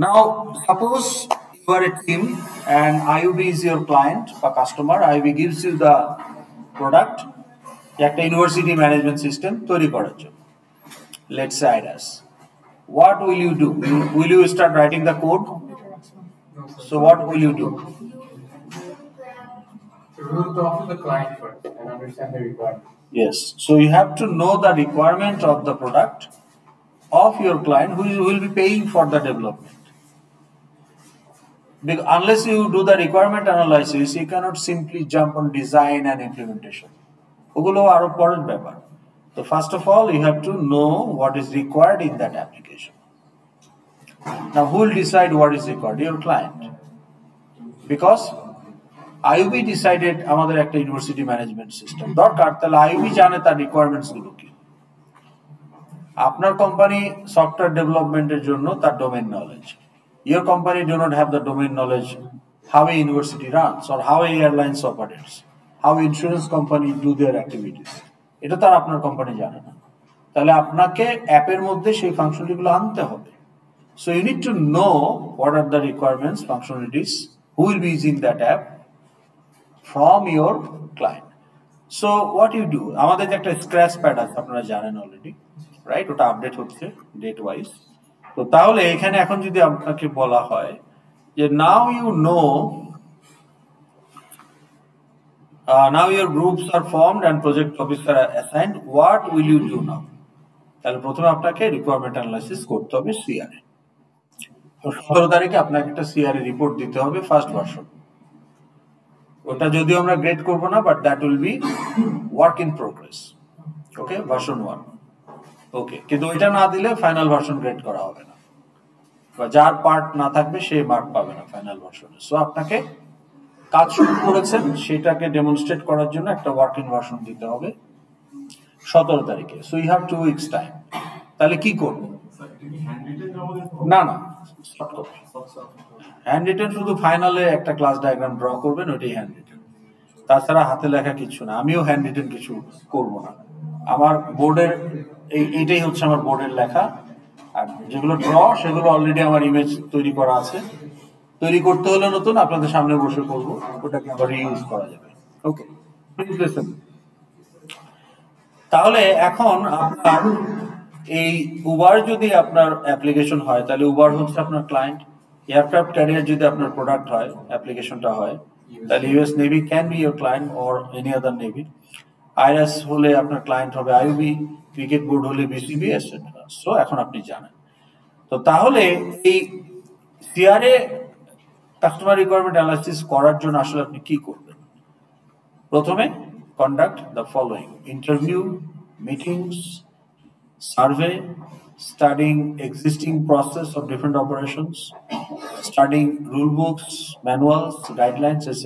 Now, suppose you are a team and IUB is your client or customer. IUB gives you the product, একটা university management system তৈরি করার জন্য. Let's say IDAS. What will you do? Will you start writing the code? So what will you do? We will talk to the client first and understand the requirement. Yes. So you have to know the requirement of the product of your client who will be paying for the development. Because unless you do the requirement analysis, you cannot simply jump on design and implementation. ওগুলো আরো পরের ব্যাপার. So first of all, you have to know what is required in that application. Now, who will decide what is required? Your client. Because IUB decided আমাদের একটা university management system দরকার, তাহলে IUB জানে তার রিকোয়ারমেন্টস গুলো কি. আপনার company software ডেভেলপমেন্টের জন্য তার domain knowledge. Your company do not have the domain knowledge how a university runs or how a airlines operates, how insurance company do their activities. এটা তার আপনার কোম্পানি জানে না. তাহলে আপনাকে অ্যাপের মধ্যে সেই ফাংশনালিটিগুলো আনতে হবে. So you need to know what are the requirements, functionalities, who will be using that app from your client. So what you do, আমাদের যে একটা স্ক্র্যাচ প্যাড আছে আপনারা জানেন অলরেডি, রাইট? ওটা আপডেট হচ্ছে ডেট ওয়াইজ. তো তাহলে এখানে এখন যদি আপনাকে বলা হয় যে now your groups are formed and project officer are assigned, what will you do now? তাহলে প্রথমে আপনাকে রিকোয়ারমেন্ট অ্যানালাইসিস করতে হবে সিআরএ. 17 তারিখে আপনাকে একটা সিআরএ রিপোর্ট দিতে হবে ফার্স্ট ভার্সন. ওটা যদিও আমরা গ্রেড করব না, but that will be work in progress. Okay, version 1. ওকে, কিন্তু ওইটা না দিলে ফাইনাল ভার্সন গ্রেড করা হবে না, বা যার পার্ট না থাকবে সে মার্ক পাবে না ফাইনাল ভার্সনে. সো আপনাকে কাজ শুরু করেছেন সেটাকে ডেমনস্ট্রেট করার জন্য একটা ওয়ার্কিং ভার্সন দিতে হবে 17 তারিখে. So you have 2 weeks time. তাহলে কি করবেন? না, হ্যান্ড রিটেন শুধু ফাইনালে একটা ক্লাস ডায়াগ্রাম ড্র করবেন, ওইটাই হ্যান্ড রিটেন. তাছাড়া হাতে লেখা কিছু না. আমিও হ্যান্ড রিটেন কিছু করব না. আমার বোর্ডের এইটাই হচ্ছে আমার বোর্ডের লেখা, আর যেগুলো ড্র সেগুলো অলরেডি আমার ইমেজ তৈরি করা আছে. তৈরি করতে হলে নতুন আপনাদের সামনে বসে করব, ওটাকে আবার রিইউজ করা যাবে. ওকে, তাহলে এখন আপনার এই উবার যদি আপনার অ্যাপ্লিকেশন হয় তাহলে উবার হচ্ছে আপনার ক্লায়েন্ট. এয়ারক্রাফট ক্যারিয়ার যদি আপনার প্রোডাক্ট হয়, অ্যাপ্লিকেশনটা হয়, তাহলে US navy can be your client or any other navy. IRS হলে আপনার ক্লায়েন্ট হবে আইউবি, ক্রিকেট বোর্ড হলে বিসিবি, এটসেট্রা. সো এখন আপনি জানেন. তো তাহলে এই সিআরএ কাস্টমার রিকোয়ারমেন্ট অ্যানালাইসিস করার জন্য আসলে আপনি কি করবেন? প্রথমে conduct the following: interview, meetings, survey, studying existing process of different operations, studying rule books, manuals, guidelines, etc.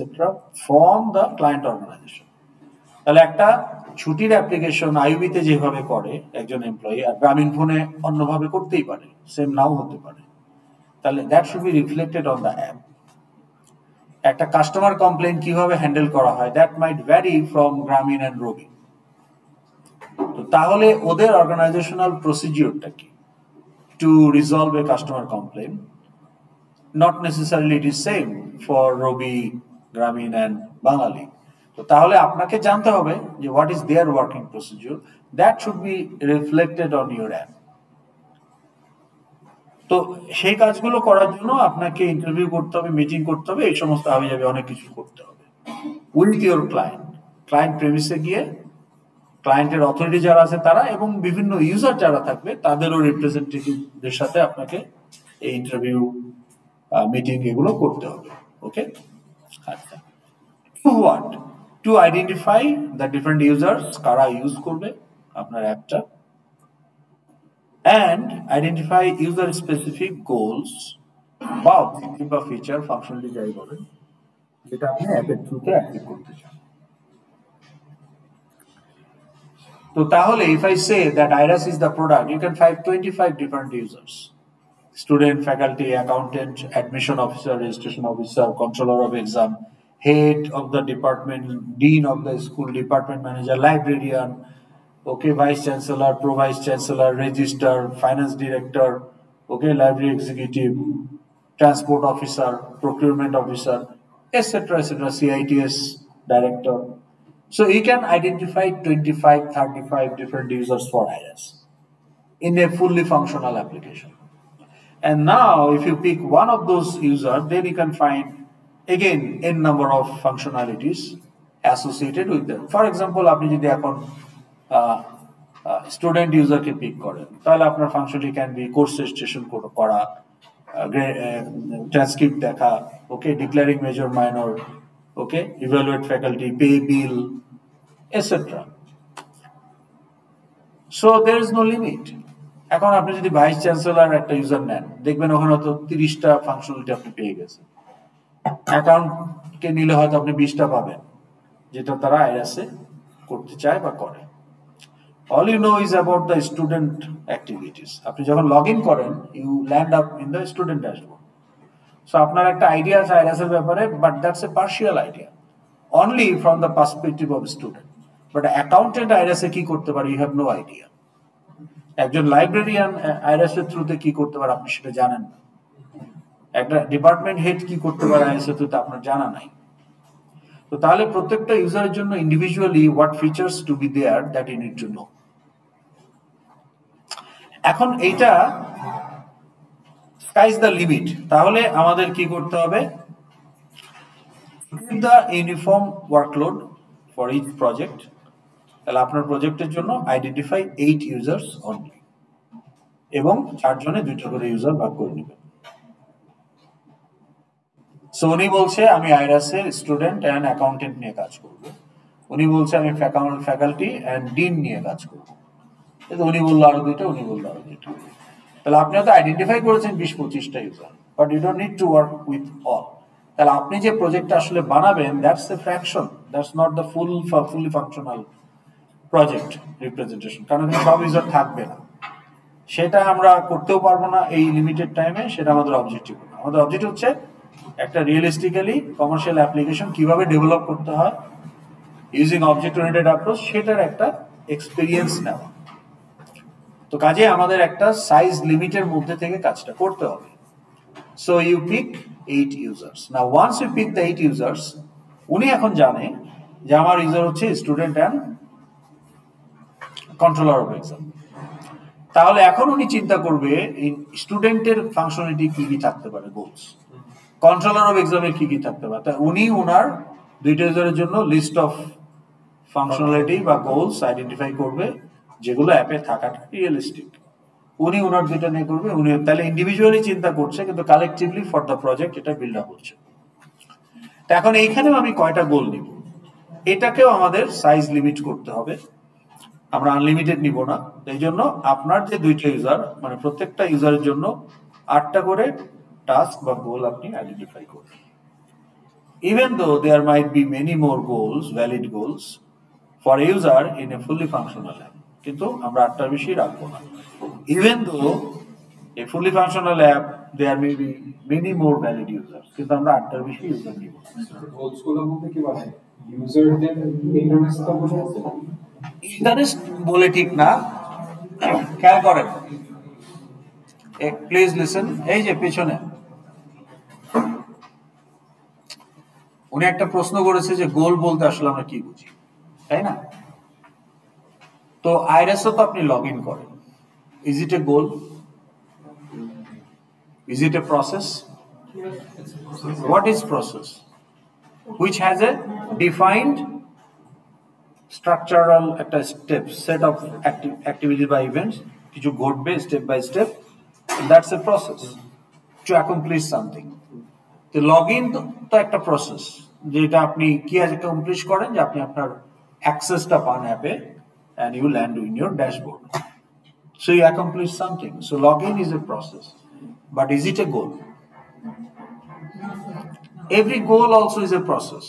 from the client organization. তাহলে একটা ছুটির অ্যাপ্লিকেশন আইউবিতে যেভাবে করে একজন এমপ্লয়ি, আর গ্রামীণ ফোনে অন্যভাবে করতেই পারে, সেম নাও হতে পারে. তাহলে that should be reflected on the app. একটা কাস্টমার কমপ্লেইন কিভাবে হ্যান্ডেল করা হয়, that might vary from Grameen and Robi. তাহলে ওদের অর্গানাইজেশনাল প্রসিডিওরটা কি to resolve a customer complaint? Not necessarily it is same for Robi, Grameen and Bangali. তো তাহলে আপনাকে জানতে হবে যে what is their working procedure, that should be reflected on your app. তো সেই কাজগুলো করার জন্য আপনাকে ইন্টারভিউ করতে হবে, মিটিং করতে হবে, এই সমস্ত হবে যাবে অনেক কিছু করতে হবে উইথ ইউর ক্লায়েন্ট প্রেমিসে গিয়ে ক্লায়েন্টের অথরিটি যারা আছে তারা এবং বিভিন্ন ইউজার যারা থাকবে তাদেরও রিপ্রেজেন্টেটিভদের সাথে আপনাকে এই ইন্টারভিউ, মিটিং এগুলো করতে হবে. ওকে, আচ্ছা. To what? To identify the different users, কারা ইউজ করবে আপনার অ্যাপটা, and identify user specific goals বা অবজেক্টিভ বা ফিচার, ফাংশনালিটি যাই বলেন, যেটা আপনি অ্যাপের থ্রুতে অ্যাক্টিভ করতে চান. So tahole, if I say that IRAS is the product, you can find 25 different users: student, faculty, accountant, admission officer, registration officer, controller of exam, head of the department, dean of the school, department manager, librarian, okay, vice chancellor, pro vice chancellor, register, finance director, okay, library executive, transport officer, procurement officer, etc., CITS director. So you can identify 25, 35 different users for IRS in a fully functional application. And now, if you pick one of those users, then you can find again n number of functionalities associated with them. For example, আপনি যদি এখন student ইউজারকে pick করেন, তাহলে আপনার ফাংশনটি can be course registration করা, transcript দেখা, okay, declaring major minor, okay, evaluate faculty, pay bill, etcetera. So there is no limit. এখন আপনি যদি ভাইস চ্যান্সেলর একটা ইউজার নেন, দেখবেন ওখানে হয়তো 30টা ফাংশনালিটি আপনি পেয়ে গেছেন। অ্যাকাউন্টকে নিলে হয়তো আপনি 20টা পাবেন, যেটা তারা আইআরএসে করতে চায় বা করে। All you know is about the student activities. আপনি যখন লগ ইন করেন, you land up in the student dashboard. So আপনার একটা আইডিয়া আছে আইআরএস এর ব্যাপারে, but that's a partial idea, only from the perspective of student. But accountant আইআরএসে কি করতে পারে, ইউ হ্যাভ নো আইডিয়া। একজন লাইব্রেরিয়ান আইআরএস এর থ্রুতে কি করতে পারে আপনি সেটা জানেন না। একটা ডিপার্টমেন্ট হেড কি করতে পারে আইআরএস এর থ্রুতে আপনার জানা নাই। তো তাহলে প্রত্যেকটা ইউজারের জন্য individually what features to be there that you need to know. এখন এইটা স্কাইজ দ্য লিমিট। তাহলে আমাদের কি করতে হবে, the uniform workload for each project. তাহলে আপনার প্রজেক্টের জন্য আইডেন্টিফাই 8 ইউজার্স অনলি, এবং 4 জনে 2টা করে ইউজার ভাগ করে নেবেন। সো উনি বলছে আমি আইআরএস এর স্টুডেন্ট অ্যান্ড অ্যাকাউন্টেন্ট নিয়ে কাজ করব, উনি বলছে আমি ফ্যাকাল্টি অ্যান্ড ডিন নিয়ে কাজ করব, উনি বললো আরো 2টা, উনি বললো আরো 2টা। তাহলে আপনি হয়তো আইডেন্টিফাই করেছেন 20-25টা user, but you don't need to work with all. তাহলে আপনি যে প্রজেক্টটা আসলে বানাবেন, that's a fraction, that's not the fully functional project representation. কারণ সব ইউজার থাকবে না, সেটা আমরা করতেও পারবো না এই লিমিটেড টাইমে। সেটা আমাদের অবজেক্টিভ না। আমাদের অবজেক্টিভ হচ্ছে একটা রিয়েলিস্টিক্যালি কমার্শিয়াল অ্যাপ্লিকেশন কিভাবে ডেভেলপ করতে হয় ইউজিং অবজেক্ট ওরিয়েন্টেড অ্যাপ্রোচ, সেটার একটা এক্সপিরিয়েন্স নেওয়া। তো কাজে আমাদের একটা সাইজ লিমিটের মধ্যে থেকে কাজটা করতে হবে। So you pick 8 users. Now once you pick the 8 users, উনি এখন জানে যে আমার ইউজার হচ্ছে student and controller of exam. তাহলে এখন উনি চিন্তা করবে স্টুডেন্টের ফাংশনালিটি কি কি থাকতে পারে, গোলস, কন্ট্রোলার অফ এক্সামের কি কি থাকতে পারে। তাই উনি ওনার 2টা ইউজারের জন্য লিস্ট অফ ফাংশনালিটি বা গোলস আইডেন্টিফাই করবে, যেগুলো অ্যাপে থাকাটা রিয়েলিস্টিক। উনি ওনার 2টা নিয়ে করবে। উনি তাহলে ইন্ডিভিজুয়ালি চিন্তা করছে, কিন্তু কালেকটিভলি ফর দ্য প্রজেক্ট এটা বিল্ড আপ করছে। তো এখন এইখানেও আমি কয়টা গোল নিব, এটাকেও আমাদের সাইজ লিমিট করতে হবে। আমরা আনলিমিটেড নিব না। এই জন্য আপনার যে 2টা ইউজার, মানে প্রত্যেকটা ইউজারের জন্য 8টা করে টাস্ক বা গোল আপনি আইডেন্টিফাই করবেন। Even though there might be many more goals, valid goals for user in a fully functional app, কিন্তু আমরা 8টার বেশি রাখবো না। Even though a fully functional app there may be many more valid users, কিন্তু আমরা 8টার বেশি ইউজার নিব না। গোলস গুলো বলতে কি বলে, ইউজারদের ইন্টারেস্ট তো বোঝাচ্ছে। ইন্টারেস্ট বলে ঠিক না, খেয়াল করেন, প্লিজ লিসেন। এই যে পেছনে উনি একটা প্রশ্ন করেছে যে গোল বলতে আসলে আমরা কি বুঝি, তাই না? তো আইআরএসও তো আপনি লগ ইন করেন। Is it a goal? Is it a process? What is process? Which has a defined structural একটা স্টেপ, সেট অফ অ্যাক্টিভিটি বা ইভেন্টস, কিছু ঘটবে step by step, that's a process to accomplish something. তো log in তো একটা process, যেটা আপনি কি অ্যাকমপ্লিশ করেন, যে আপনি আপনার অ্যাক্সেসটা পান অ্যাপে and you land in your dashboard. So you accomplish something. So login is a process. But is it a goal? Every goal also is a process.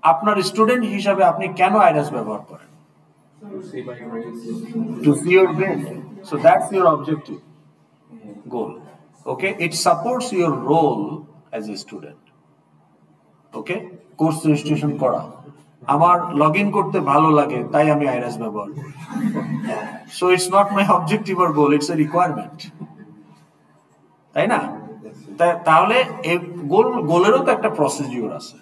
আপনার স্টুডেন্ট হিসাবে আপনি কেন আইআরএস ব্যবহার করেন? To see your grade. So that's your objective goal. Okay, it supports your role as a student. Okay, course registration করা, আমার log in করতে ভালো লাগে তাই আমি আইআরএস ব্যবহার করি। So it's not my objective or goal, it's a requirement. তাই না? তাহলে এই গোলেরও তো একটা প্রসিডিউর আছে,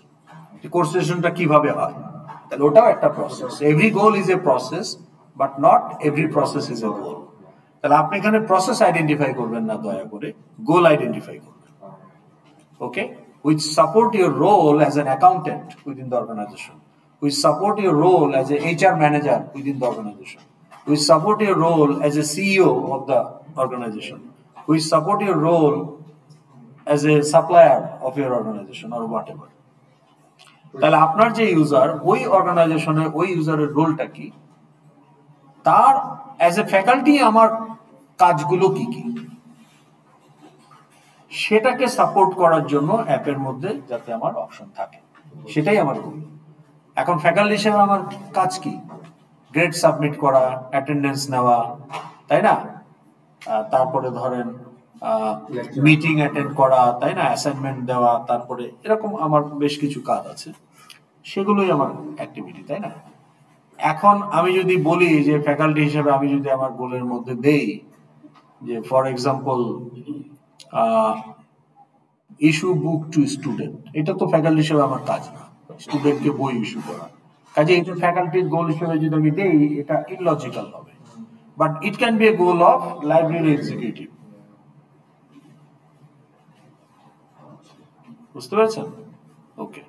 কোর্স রেজিস্ট্রেশনটা কিভাবে হয়, তাহলে ওটাও একটা process. Every goal is a process, but not every process is a goal. তাহলে আপনি এখানে প্রসেস আইডেন্টিফাই করবেন না, দয়া করে গোল আইডেন্টিফাই করবেন। ওকে, which support your role as an accountant within the organization, which support your role as a HR manager within the organization, which support your role as a CEO of the organization, which support your role as a supplier of your organization or whatever. তাহলে আপনার যে user, ওই অর্গানাইজেশনের ওই ইউজারের রোলটা কি, তার as a faculty আমার কাজগুলো কি কি, সেটাকে সাপোর্ট করার জন্য অ্যাপের মধ্যে যাতে আমার অপশন থাকে, সেটাই আমার গোল। এখন ফ্যাকাল্টি হিসেবে আমার কাজ কি? গ্রেড সাবমিট করা, অ্যাটেন্ডেন্স নেওয়া, তাই না? তারপরে ধরেন মিটিং অ্যাটেন্ড করা, তাই না, অ্যাসাইনমেন্ট দেওয়া, তারপরে এরকম আমার বেশ কিছু কাজ আছে, সেগুলোই আমার অ্যাক্টিভিটি, তাই না? এখন আমি যদি বলি যে ফ্যাকাল্টি হিসেবে আমি যদি আমার গোলের মধ্যে দেই যে for example issue book to student, এটা তো ফ্যাকাল্টি হিসেবে আমার কাজ না, স্টুডেন্টকে বই ইস্যু করা। কাজে এটা ফ্যাকাল্টির গোল হিসেবে যদি আমি দেই, এটা ইললজিক্যাল হবে। But it can be a goal of library executive. বুঝতে পেরেছেন? Okay,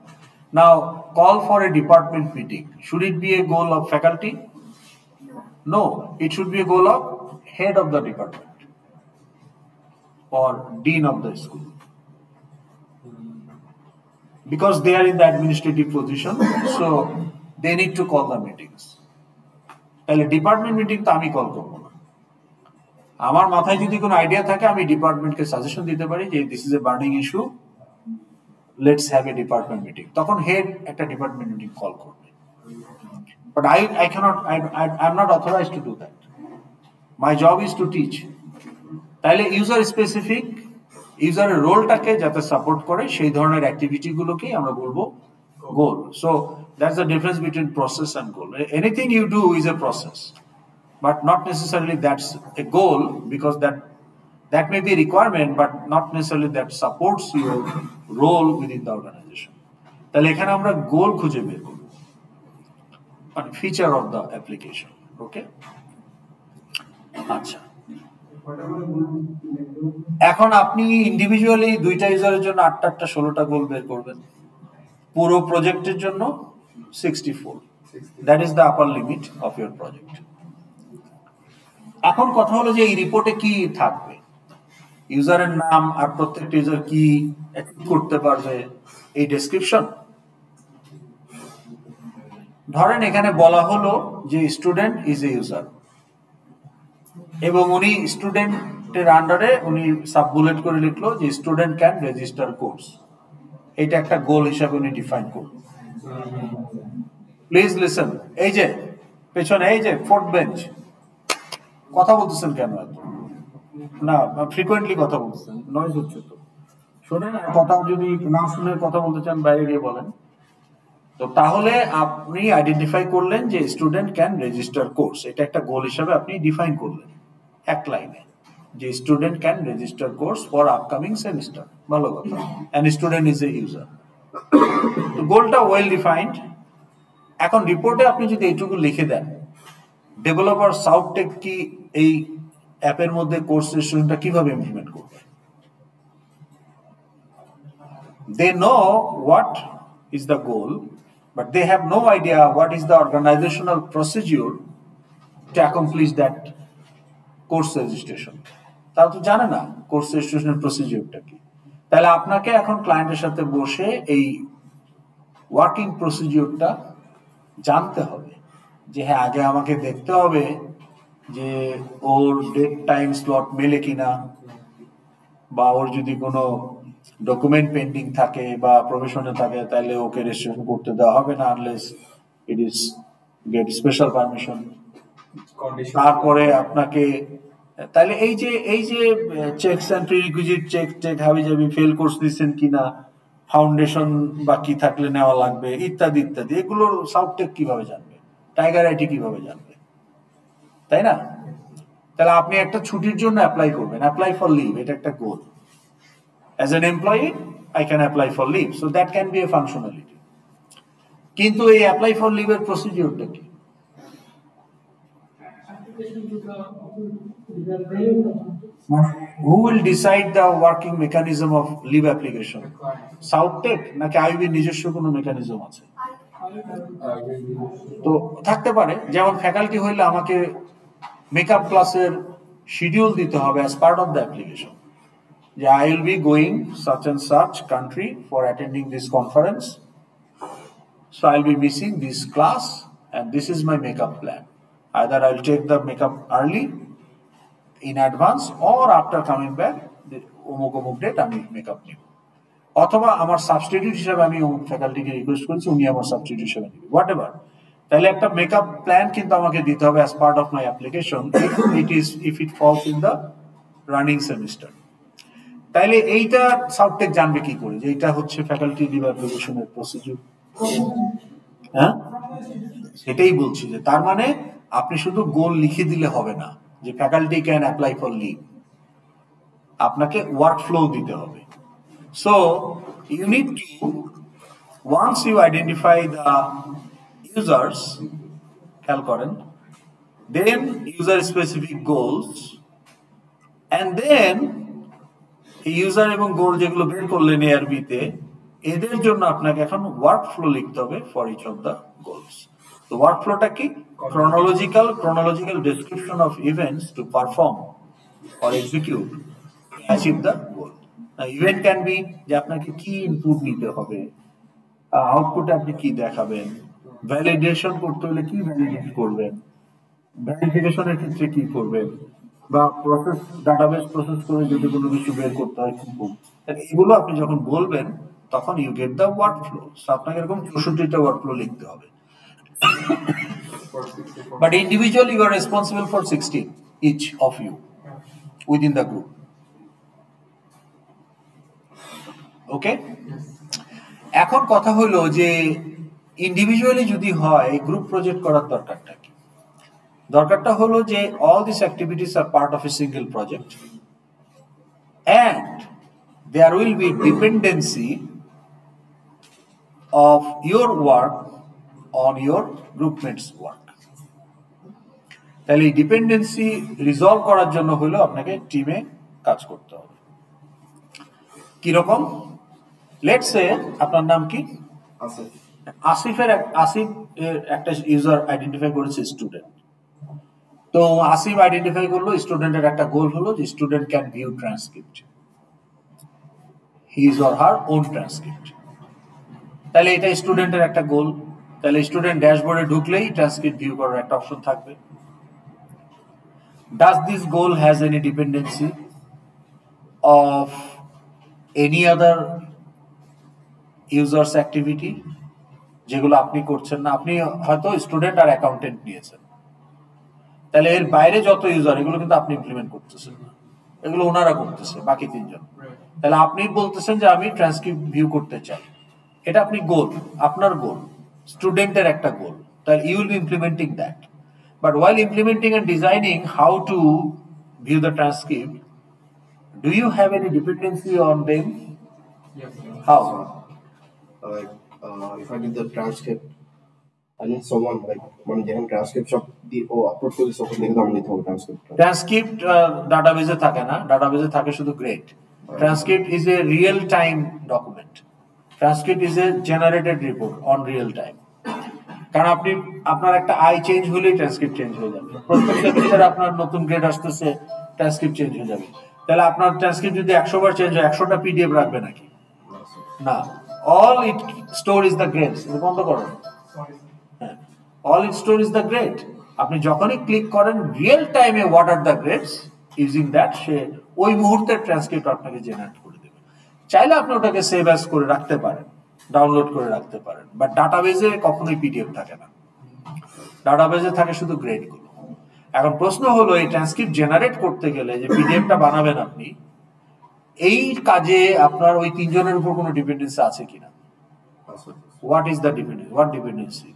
now call for a department meeting, should it be a goal of faculty? No, it should be a goal of head of the department or dean of the school, because they are in the administrative position, so they need to call the meetings. তাহলে department meeting তো আমি call করবো না। আমার মাথায় যদি কোনো idea থাকে, আমি ডিপার্টমেন্টকে সাজেশন দিতে পারি যে this is a burning issue, let's have a department meeting. তখন হেড একটা ডিপার্টমেন্ট মিটিং কল করবে। But I cannot, I am not authorized to do that. My job is to teach. তাহলে ইউজার স্পেসিফিক, ইউজারের রোলটাকে যাতে support করে সেই ধরনের অ্যাক্টিভিটি গুলোকেই আমরা বলবো goal. So that's the difference between process and goal. Anything you do is a process, but not necessarily that's a goal, because that may be a requirement, but not necessarily that supports your role within the organization. তাহলে এখানে আমরা goal খুঁজে বের করব, মানে feature of the application. Okay, আচ্ছা, এখন আপনি ইন্ডিভিজুয়ালি দুইটা ইউজারের জন্য 8টা 16টা গোল বের করবেন, পুরো প্রজেক্টের জন্য 64, that is the upper limit of your project. এখন কথা হলো যে এই রিপোর্টে কি থাকবে, ইউজারের নাম আর প্রত্যেকটা ইউজার কি করতে পারবে, এই ডেসক্রিপশন। ধরেন এখানে বলা হলো যে স্টুডেন্ট ইজ এ ইউজার, এবং উনি স্টুডেন্টের আন্ডারে উনি সাব বুলেট করে লিখলো যে স্টুডেন্ট ক্যান রেজিস্টার কোর্স। এটা একটা গোল হিসাবে উনি ডিফাইন করলো। প্লিজ লিসেন, এই যে পেছনে এই যে ফোর্থ বেঞ্চ, কথা বলতেছেন কেন এত? না, ফ্রিকোয়েন্টলি কথা বলতেছেন, নয়েজ হচ্ছে তো। শোনেন, কথা যদি না শুনে কথা বলতে চান বাইরে গিয়ে বলেন। তো তাহলে আপনি আইডেন্টিফাই করলেন যে স্টুডেন্ট ক্যান রেজিস্টার কোর্স, এটা একটা গোল হিসাবে আপনি ডিফাইন করলেন এক লাইনে, যে student can register course for upcoming semester. ভালো কথা, and student is a user. তো গোলটা ওয়েল ডিফাইন্ড। এখন রিপোর্টে আপনি যদি এইটুকু লিখে দেন, ডেভেলপার সাউথটেক কি এই অ্যাপের মধ্যে কোর্স রেজিস্ট্রেশনটা কিভাবে ইমপ্লিমেন্ট করবে? They know what is the goal, but they have no idea what is the organizational procedure to accomplish that course registration. তারা তো জানে না কোর্স রেজিস্ট্রেশনের প্রসিডিউরটা কি। তাহলে আপনাকে এখন ক্লায়েন্টের সাথে বসে এই ওয়ার্কিং প্রসিডিউরটা জানতে হবে, যে হ্যাঁ, আগে আমাকে দেখতে হবে যে ওর ডেট টাইম স্লট মেলে কিনা, বা ওর যদি কোনো ডকুমেন্ট পেন্ডিং থাকে বা প্রভিশনে থাকে, তাহলে ওকে রেজিস্ট্রেশন করতে দেওয়া হবে না unless it is get special permission. তারপরে আপনাকে তাহলে এই যে চেকস অ্যান্ড প্রিরিকুইজিট চেক হাবি যাবি, ফেল কোর্স দিচ্ছেন কিনা, ফাউন্ডেশন বাকি থাকলে নেওয়া লাগবে, ইত্যাদি ইত্যাদি, এগুলোর সাউথটেক কিভাবে জানবে, টাইগার আইটি কিভাবে জানবে, তাই না? তাহলে আপনি একটা ছুটির জন্য অ্যাপ্লাই করবেন, অ্যাপ্লাই ফর লিভ, এটা একটা গোল। As an employee, I can apply for leave. So that can be a functionality. কিন্তু এই apply for leave এর procedure-টা কি? Who will decide the working mechanism of leave application? Southtech নাকি IB নিজস্ব কোনো mechanism আছে? তো থাকতে পারে, যেমন ফ্যাকাল্টি হইলে আমাকে মেকআপ ক্লাসের শিডিউল দিতে হবে as part of the application. যে I will be going such and such country for attending this conference. So I'll be missing this class and this is my makeup plan. Either I'll take the makeup early in advance or after coming back, অমুক অমুক date আমি makeup নিব, অথবা আমার substitute হিসেবে আমি অমুক ফ্যাকাল্টিকে request করছি উনি আমার সাবস্টিটিউট হিসেবে নিবে, হোয়াট এভার। তাহলে একটা মেকআপ প্ল্যান কিন্তু আমাকে দিতে হবে as part of my application, if it falls in the running semester. তাইলে এইটা সাউথটেক জানবে কি করে যে এইটা হচ্ছে ফ্যাকাল্টি লিভ অ্যাপ্লিকেশনের প্রসিডিউর? হ্যাঁ, সেটাই বলছি যে তার মানে আপনি শুধু গোল লিখে দিলে হবে না যে faculty can apply for leave, আপনাকে ওয়ার্ক ফ্লো দিতে হবে। So you need to, once you identify the users, খেয়াল করেন, then user specific goals, and then user এবং গোল যেগুলো বের করলেন এআরবিতে, এদের জন্য আপনাকে এখন ওয়ার্ক ফ্লো লিখতে হবে for each of the goals. তো ওয়ার্ক ফ্লোটা কি? chronological description of events to perform or execute to achieve the goal. Now, event can be যে আপনাকে কি ইনপুট নিতে হবে, আউটপুটে আপনি কি দেখাবেন, ভ্যালিডেশন করতে হলে কি ভ্যালিডেট করবেন, ভ্যারিফিকেশনের ক্ষেত্রে কি করবেন, বা প্রসেস ডাটাবেস প্রসেস করে যদি কোনো কিছু বের করতে হয় কি করবেন, এগুলো আপনি যখন বলবেন তখন you get the work flow. আপনাকে এরকম 64টা ওয়ার্ক ফ্লো লিখতে হবে। But individually you are responsible for 60, each of you within the group. Okay? এখন কথা হলো যে ইন্ডিভিজুয়ালি যদি হয় গ্রুপ প্রজেক্ট করার দরকারটা কি? দরকারটা হলো যে all these activities are part of a single project and there will be dependency of your work on your groupmates work. তাহলে এই ডিপেন্ডেন্সি রিজলভ করার জন্য হলো আপনাকে টিমে কাজ করতে হবে। কিরকম? লেটস সে আপনার নাম কি? আসিফ এর একটা ইউজার আইডেন্টিফাই করেছে স্টুডেন্ট। তো আসিফ আইডেন্টিফাই করলো স্টুডেন্টের একটা গোল হলো যে student can view transcript, his or her own transcript. তাহলে এটা স্টুডেন্টের একটা গোল। তাহলে স্টুডেন্ট ড্যাশবোর্ডে ঢুকলেই ট্রান্সক্রিপ্ট ভিউ করার একটা অপশন থাকবে। Does this goal has any dependency of any other users activity যেগুলো আপনি করছেন না? আপনি হয়তো স্টুডেন্ট আর অ্যাকাউন্টেন্ট নিয়েছেন, তাহলে এর বাইরে যত ইউজার এগুলো কিন্তু আপনি ইমপ্লিমেন্ট করতেছেন না, এগুলো ওনারা করতেছে বাকি তিনজন। তাহলে আপনি বলতেছেন যে আমি ট্রান্সক্রিপ্ট ভিউ করতে চাই, এটা আপনি গোল, আপনার গোল, স্টুডেন্টের একটা গোল, তাহলে you will be implementing that. But while implementing and designing how to view the transcript, do you have any dependency on them? Yes. How? If I did the transcript, I need someone like one different transcript shop the upload to the software they don't need to transcript. Transcript database থাকে না, database থাকে শুধু grade. Transcript is a real time document. Transcript is a generated report on real time. কারণ আপনি আপনার একটা I change হলেই transcript change হয়ে যাবে, প্রত্যেকটা ভিতরে আপনার নতুন গ্রেড আসতেছে ট্রান্সক্রিপ্ট চেঞ্জ হয়ে যাবে। তাহলে আপনার ট্রান্সক্রিপ্ট যদি 100 বার চেঞ্জ হয় 100টা পিডিএফ রাখবে নাকি? না, all it store is the grades. বন্ধ করেন, হ্যাঁ, all it store is the grade. আপনি যখনই ক্লিক করেন রিয়েল টাইমে what are the grades, using that সে ওই মুহূর্তের ট্রান্সক্রিপ্ট আপনাকে জেনারেট করে দেবে। চাইলে আপনি ওটাকে সেভ অ্যাজ করে রাখতে পারেন, ডাউনলোড করে রাখতে পারেন, বাট ডাটাবেজে কখনোই পিডিএফ থাকে না, ডাটাবেজে থাকে শুধু গ্রেডগুলো। এখন প্রশ্ন হলো এই ট্রান্সক্রিপ্ট জেনারেট করতে গেলে যে পিডিএফটা বানাবেন আপনি, এই কাজে আপনার ওই তিনজনের উপর কোনো ডিপেন্ডেন্সি আছে কিনা? What is the dependency? What dependency?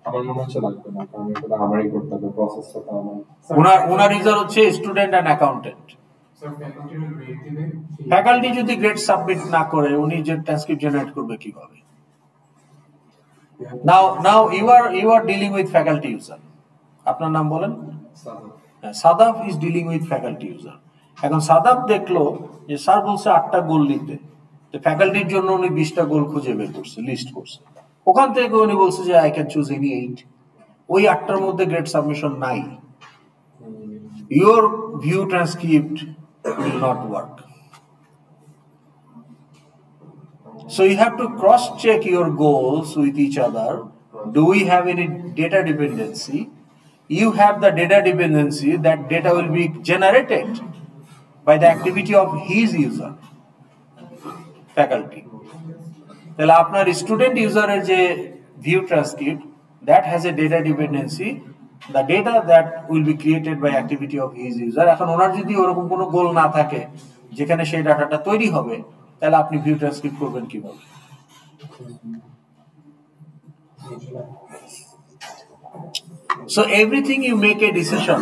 আমার মনে হচ্ছে লাগবে না, কারণ এটা আমারই করতে হবে, প্রসেসটা তো আমার। ওনার ইউজার হচ্ছে স্টুডেন্ট অ্যান্ড অ্যাকাউন্টেন্ট। ফ্যাকাল্টি যদি গ্রেড সাবমিট না করে উনি যে ট্রান্সক্রিপ্ট জেনারেট করবে কিভাবে? Now you are dealing with faculty user. আপনার নাম বলেন? Sadaf is dealing with faculty user. এখন সাদাফ দেখলো যে স্যার বলছে 8টা গোল নিতে, তো ফ্যাকাল্টির জন্য উনি 20টা গোল খুঁজে বের করছে, লিস্ট করছে। ওখান থেকে উনি বলছে যে আই ক্যান চুজ এনি 8। ওই 8টার মধ্যে গ্রেড সাবমিশন নাই। Your view transcript will not work. So you have to cross-check your goals with each other. Do we have any data dependency? You have the data dependency, that data will be generated by the activity of his user, faculty. তাহলে আপনার student ইউজারের যে view transcript, that has a data dependency, the data that will be created by activity of his user. এখন ওনার যদি ওরকম কোনো গোল না থাকে যেখানে সেই ডাটাটা তৈরি হবে, তাহলে আপনি ভিউ ট্রান্সক্রিপ্ট করবেন কিভাবে? So everything you make a decision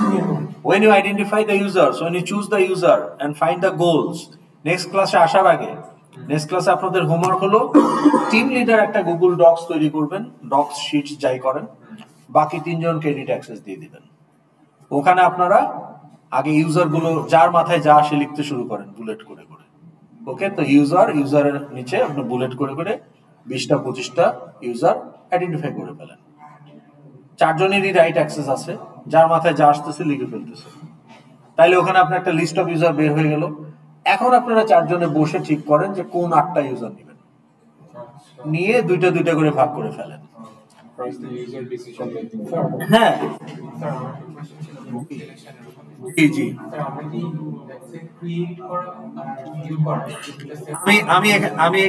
when you identify the users, when you choose the user and find the goals. Next ক্লাসে আসার আগে, নেক্সট ক্লাসে আপনাদের হোমওয়ার্ক হলো টিম লিডার একটা গুগল ডক্স তৈরি করবেন, ডক্স শিটস যাই করেন, বাকি 3 জনকে এডিট অ্যাক্সেস দিয়ে দিবেন। ওখানে আপনারা আগে ইউজার গুলো যার মাথায় যা আসে লিখতে শুরু করেন বুলেট করে করে। ওকে, তো ইউজারের নিচে আপনি বুলেট করে করে 20টা 25টা ইউজার আইডেন্টিফাই করে ফেলেন। 4 জনেরই রাইট অ্যাক্সেস আছে, যার মাথায় যা আসতেছে লিখে ফেলতেছে। তাইলে ওখানে আপনার একটা লিস্ট অফ ইউজার বের হয়ে গেল। এখন আপনারা 4 জনে বসে ঠিক করেন যে কোন 8টা ইউজার নেবেন, নিয়ে 2টা করে ভাগ করে ফেলেন। হ্যাঁ জি আমি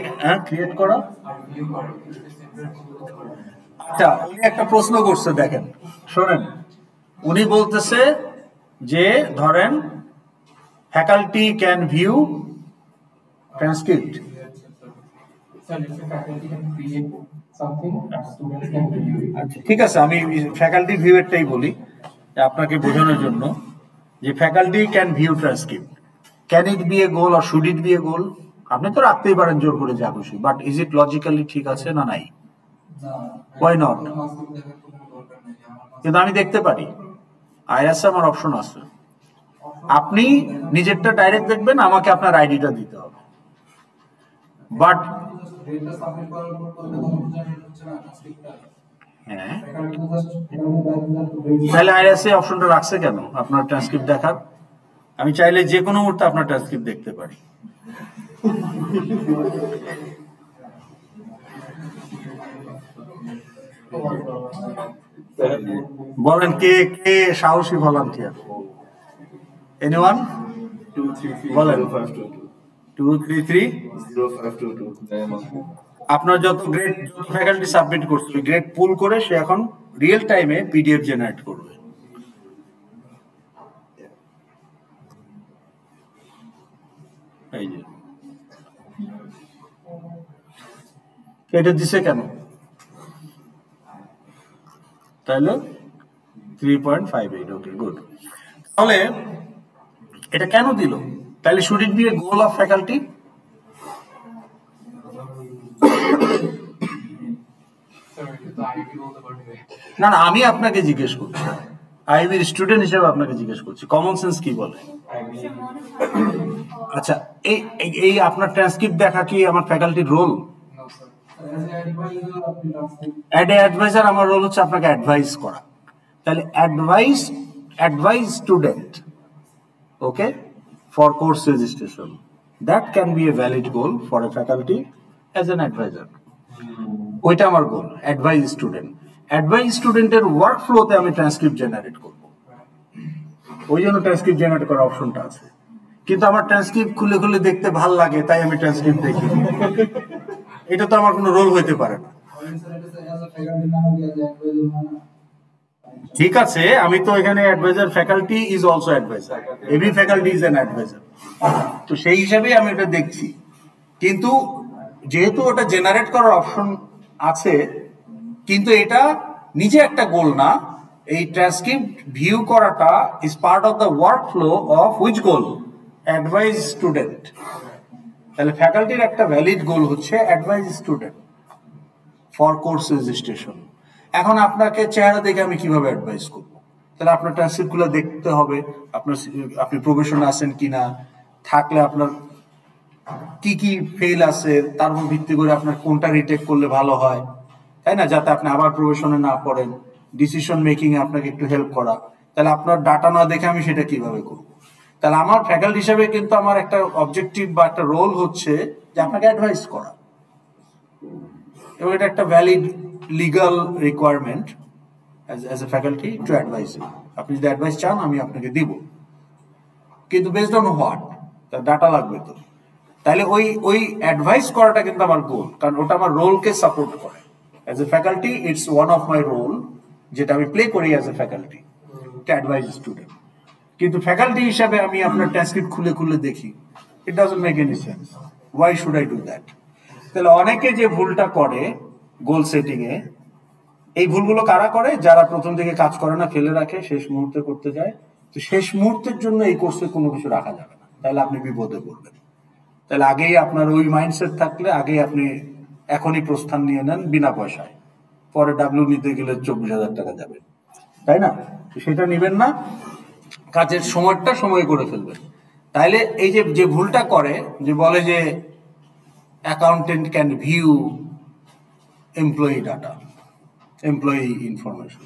ক্রিয়েট করা। আচ্ছা, উনি একটা প্রশ্ন করছে, দেখেন শোনেন। উনি বলতেছে যে ধরেন ফ্যাকাল্টি ক্যান ভিউ ট্রান্সক্রিপ্ট। আচ্ছা ঠিক আছে, আমি ফ্যাকাল্টি ভিউ এরটাই বলি আপনাকে বোঝানোর জন্য, যে faculty can view transcript. Can it be a goal or should it be a goal? আপনি তো রাখতেই পারেন জোর করে যা খুশি, বাট ইজ ইট লজিক্যালি ঠিক আছে না নাই? Why not? কিন্তু আমি দেখতে পারি, আইআরএস আমার অপশন আছে। আপনি নিজেরটা ডাইরেক্ট দেখবেন, আমাকে আপনার আইডিটা দিতে হবে। বাট হ্যাঁ, তাহলে আইআরএস এই অপশনটা রাখছে কেন আপনার ট্রান্সক্রিপ্ট দেখার? আমি চাইলে যে কোনো মুহূর্তে আপনার ট্রান্সক্রিপ্ট দেখতে পারি। বলেন কে কে সাহসী ভলান্টিয়ার? এনিওয়ান? বলেন। 233 আপনার যত গ্রেড ফ্যাকাল্টি সাবমিট করছে গ্রেড পুল করে সে এখন রিয়েল টাইমে পিডিএফ জেনারেট করবে। এই যে এটা দিছে কেন? তাহলে 3.58। Okay good. তাহলে এটা কেন দিল? তাহলে should it be a goal of faculty? না না, আমি আপনাকে জিজ্ঞেস করছি, আইবির স্টুডেন্ট হিসেবে আপনাকে জিজ্ঞেস করছি, কমন সেন্স কি বলে? আচ্ছা, এই আপনার ট্রান্সক্রিপ্ট দেখা কি আমার ফ্যাকাল্টির রোল? অ্যাডভাইজার আমার রোল হচ্ছে আপনাকে অ্যাডভাইস করা। তাহলে advise student, okay, for course registration, that can be a valid goal for a faculty as an adviser. ওইটা আমার গোল, অ্যাডভাইস স্টুডেন্ট। অ্যাডভাইস স্টুডেন্টের ওয়ার্ক ফ্লোতে আমি ট্রান্সক্রিপ্ট জেনারেট করব, ওই জন্য ট্রান্সক্রিপ্ট জেনারেট করার অপশনটা আছে। কিন্তু আমার ট্রান্সক্রিপ্ট খুলে খুলে দেখতে ভাল লাগে, তাই আমি ট্রান্সক্রিপ্ট দেখি। এটা তো আমার কোনো রোল হইতে পারে না। ঠিক আছে, আমি তো এখানে adviser, faculty is also adviser, every faculty is an adviser. তো সেই হিসাবেই আমি এটা দেখছি। কিন্তু যেহেতু ওটা জেনারেট করার অপশন আছে, কিন্তু এটা নিজে একটা গোল না, এই ট্রান্সক্রিপ্ট ভিউ করাটা is part of the work flow of which goal? Advise student. তাহলে ফ্যাকাল্টির একটা ভ্যালিড গোল হচ্ছে advice student for course registration. এখন আপনাকে চেহারা দেখে আমি কিভাবে অ্যাডভাইস করব? তাহলে আপনার ট্রান্সক্রিপ্টগুলো দেখতে হবে, আপনি প্রফেশনে আছেন কিনা, থাকলে আপনার কি কি ফেল আছে, তার উপর ভিত্তি করে আপনার কোনটা রিটেক করলে ভালো হয়, তাই না? যাতে আপনি আবার প্রফেশনে না পড়েন, ডিসিশন মেকিং এ আপনাকে একটু হেল্প করা। তাহলে আপনার ডাটা না দেখে আমি সেটা কিভাবে করব? তাহলে আমার ফ্যাকাল্টি হিসেবে কিন্তু আমার একটা অবজেক্টিভ বা একটা রোল হচ্ছে যে আপনাকে অ্যাডভাইস করা, এবং এটা একটা valid legal requirement as a faculty to advise you. আপনি যদি অ্যাডভাইস চান আমি আপনাকে দিব, কিন্তু বেসড অন হোয়াট? তার ডাটা লাগবে তো। তাহলে ওই ওই অ্যাডভাইস করাটা কিন্তু আমার গোল, কারণ ওটা আমার রোলকে সাপোর্ট করে। As a faculty it's one of my role, যেটা আমি প্লে করি as a faculty, to advice student. কিন্তু ফ্যাকাল্টি হিসাবে আমি আপনার ট্রান্সক্রিপ্ট খুলে খুলে দেখি, it doesn't make any sense. Why should I do that? তাহলে অনেকে যে ভুলটা করে গোল সেটিং এ, এই ভুলগুলো কারা করে? যারা প্রথম দিকে কাজ করে না, ফেলে রাখে, শেষ মুহূর্তে করতে যায়। তো শেষ মুহূর্তের জন্য এই কোর্সে কোনো কিছু রাখা যাবে না, তাহলে আপনি বিপদে পড়বেন। তাহলে আগেই আপনার ওই মাইন্ডসেট থাকলে আগেই আপনি এখনই প্রস্থান নিয়ে নেন বিনা পয়সায়, পরে ডাব্লিউ নিতে গেলে 24,000 টাকা যাবে, তাই না? সেটা নিবেন না, কাজের সময়টা সময় করে ফেলবেন। তাইলে এই যে যে ভুলটা করে, যে বলে যে accountant can view employee data, employee information.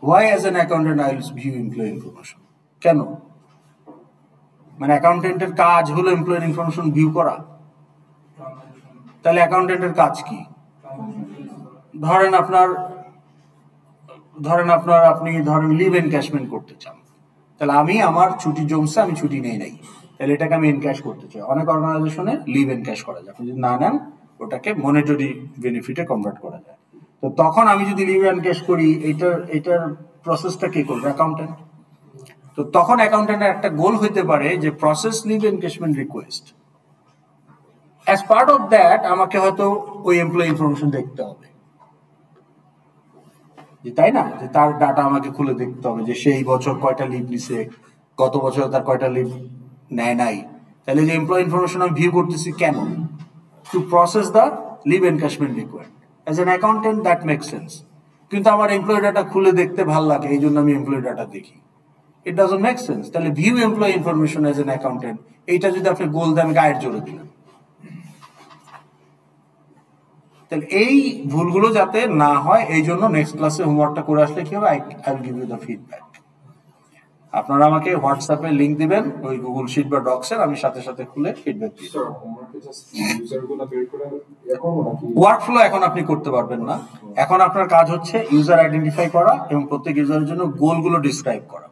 Why as an accountant I will view employee information? কেন? মানে অ্যাকাউন্টেন্টের কাজ হলো এমপ্লয়ি ইনফরমেশন ভিউ করা? তাহলে অ্যাকাউন্টেন্টের কাজ কি? ধরেন আপনি লিভ এনক্যাশমেন্ট করতে চান, তাহলে আমি আমার ছুটি জমছে, আমি ছুটি নেই নাই, তাহলে এটাকে আমি এনক্যাশ করতে চাই। অনেক অর্গানাইজেশনে লিভ এনক্যাশ করা যায়, আপনি যদি না নেন ওটাকে মনিটরি বেনিফিটে কনভার্ট করা যায়। তো তখন আমি যদি লিভ এনক্যাশ করি, এটার প্রসেসটা কে করবে? অ্যাকাউন্টেন্ট। তো তখন অ্যাকাউন্টেন্টের একটা গোল হইতে পারে যে process leave encashment request, as part of that আমাকে হয়তো ওই এমপ্লয়ি ইনফরমেশন দেখতে হবে, তাই না? যে তার ডাটা আমাকে খুলে দেখতে হবে, যে সেই বছর কয়টা লিভ নিছে, গত বছর তার কয়টা লিভ নেয় নাই। তাহলে যে এমপ্লয়ি ইনফরমেশন আমি ভিউ করতেছি কেন? To process the leave encashment required. As an accountant that make sense. কিন্তু আমার এমপ্লয়ি ডাটা খুলে দেখতে ভালো লাগে, এই জন্য আমি এমপ্লয়ি ডাটা দেখি, ইট ডাজন্ট মেক সেন্স। তাহলে view employee information as an accountant, এইটা যদি আপনি গোল দেন, গায়ের জোরে দিলেন। তাহলে এই ভুলগুলো যাতে না হয়, এই জন্য নেক্সট ক্লাসে হোমওয়ার্কটা করে আসলে কি হবে, I will give you the feedback. আপনারা আমাকে হোয়াটসঅ্যাপে লিংক দিবেন ওই গুগল শিট বা ডক্সের, আমি সাথে সাথে খুলে ফিডব্যাক দিই। ওয়ার্ক ফ্লো এখন আপনি করতে পারবেন না, এখন আপনার কাজ হচ্ছে ইউজার আইডেন্টিফাই করা এবং প্রত্যেক ইউজারের জন্য গোলগুলো ডিসক্রাইব করা।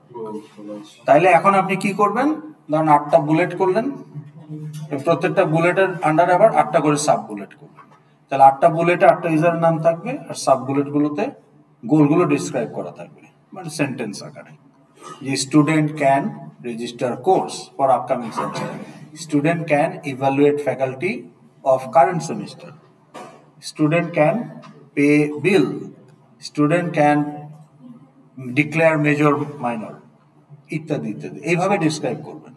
তাইলে এখন আপনি কি করবেন? ধরুন 8টা বুলেট করলেন, প্রত্যেকটা বুলেটের আন্ডারে আবার 8টা করে সাব বুলেট করবেন। তাহলে 8টা বুলেটে 8টা ইউজারের নাম থাকবে, আর সাব বুলেট গুলোতে গোলগুলো ডিসক্রাইব করা থাকবে, মানে সেন্টেন্স আকারে। যে student can register course for upcoming semester, student can evaluate faculty of current semester, student can pay bill, student can declare major minor, ইত্যাদি ইত্যাদি, এইভাবে ডিসক্রাইব করবেন।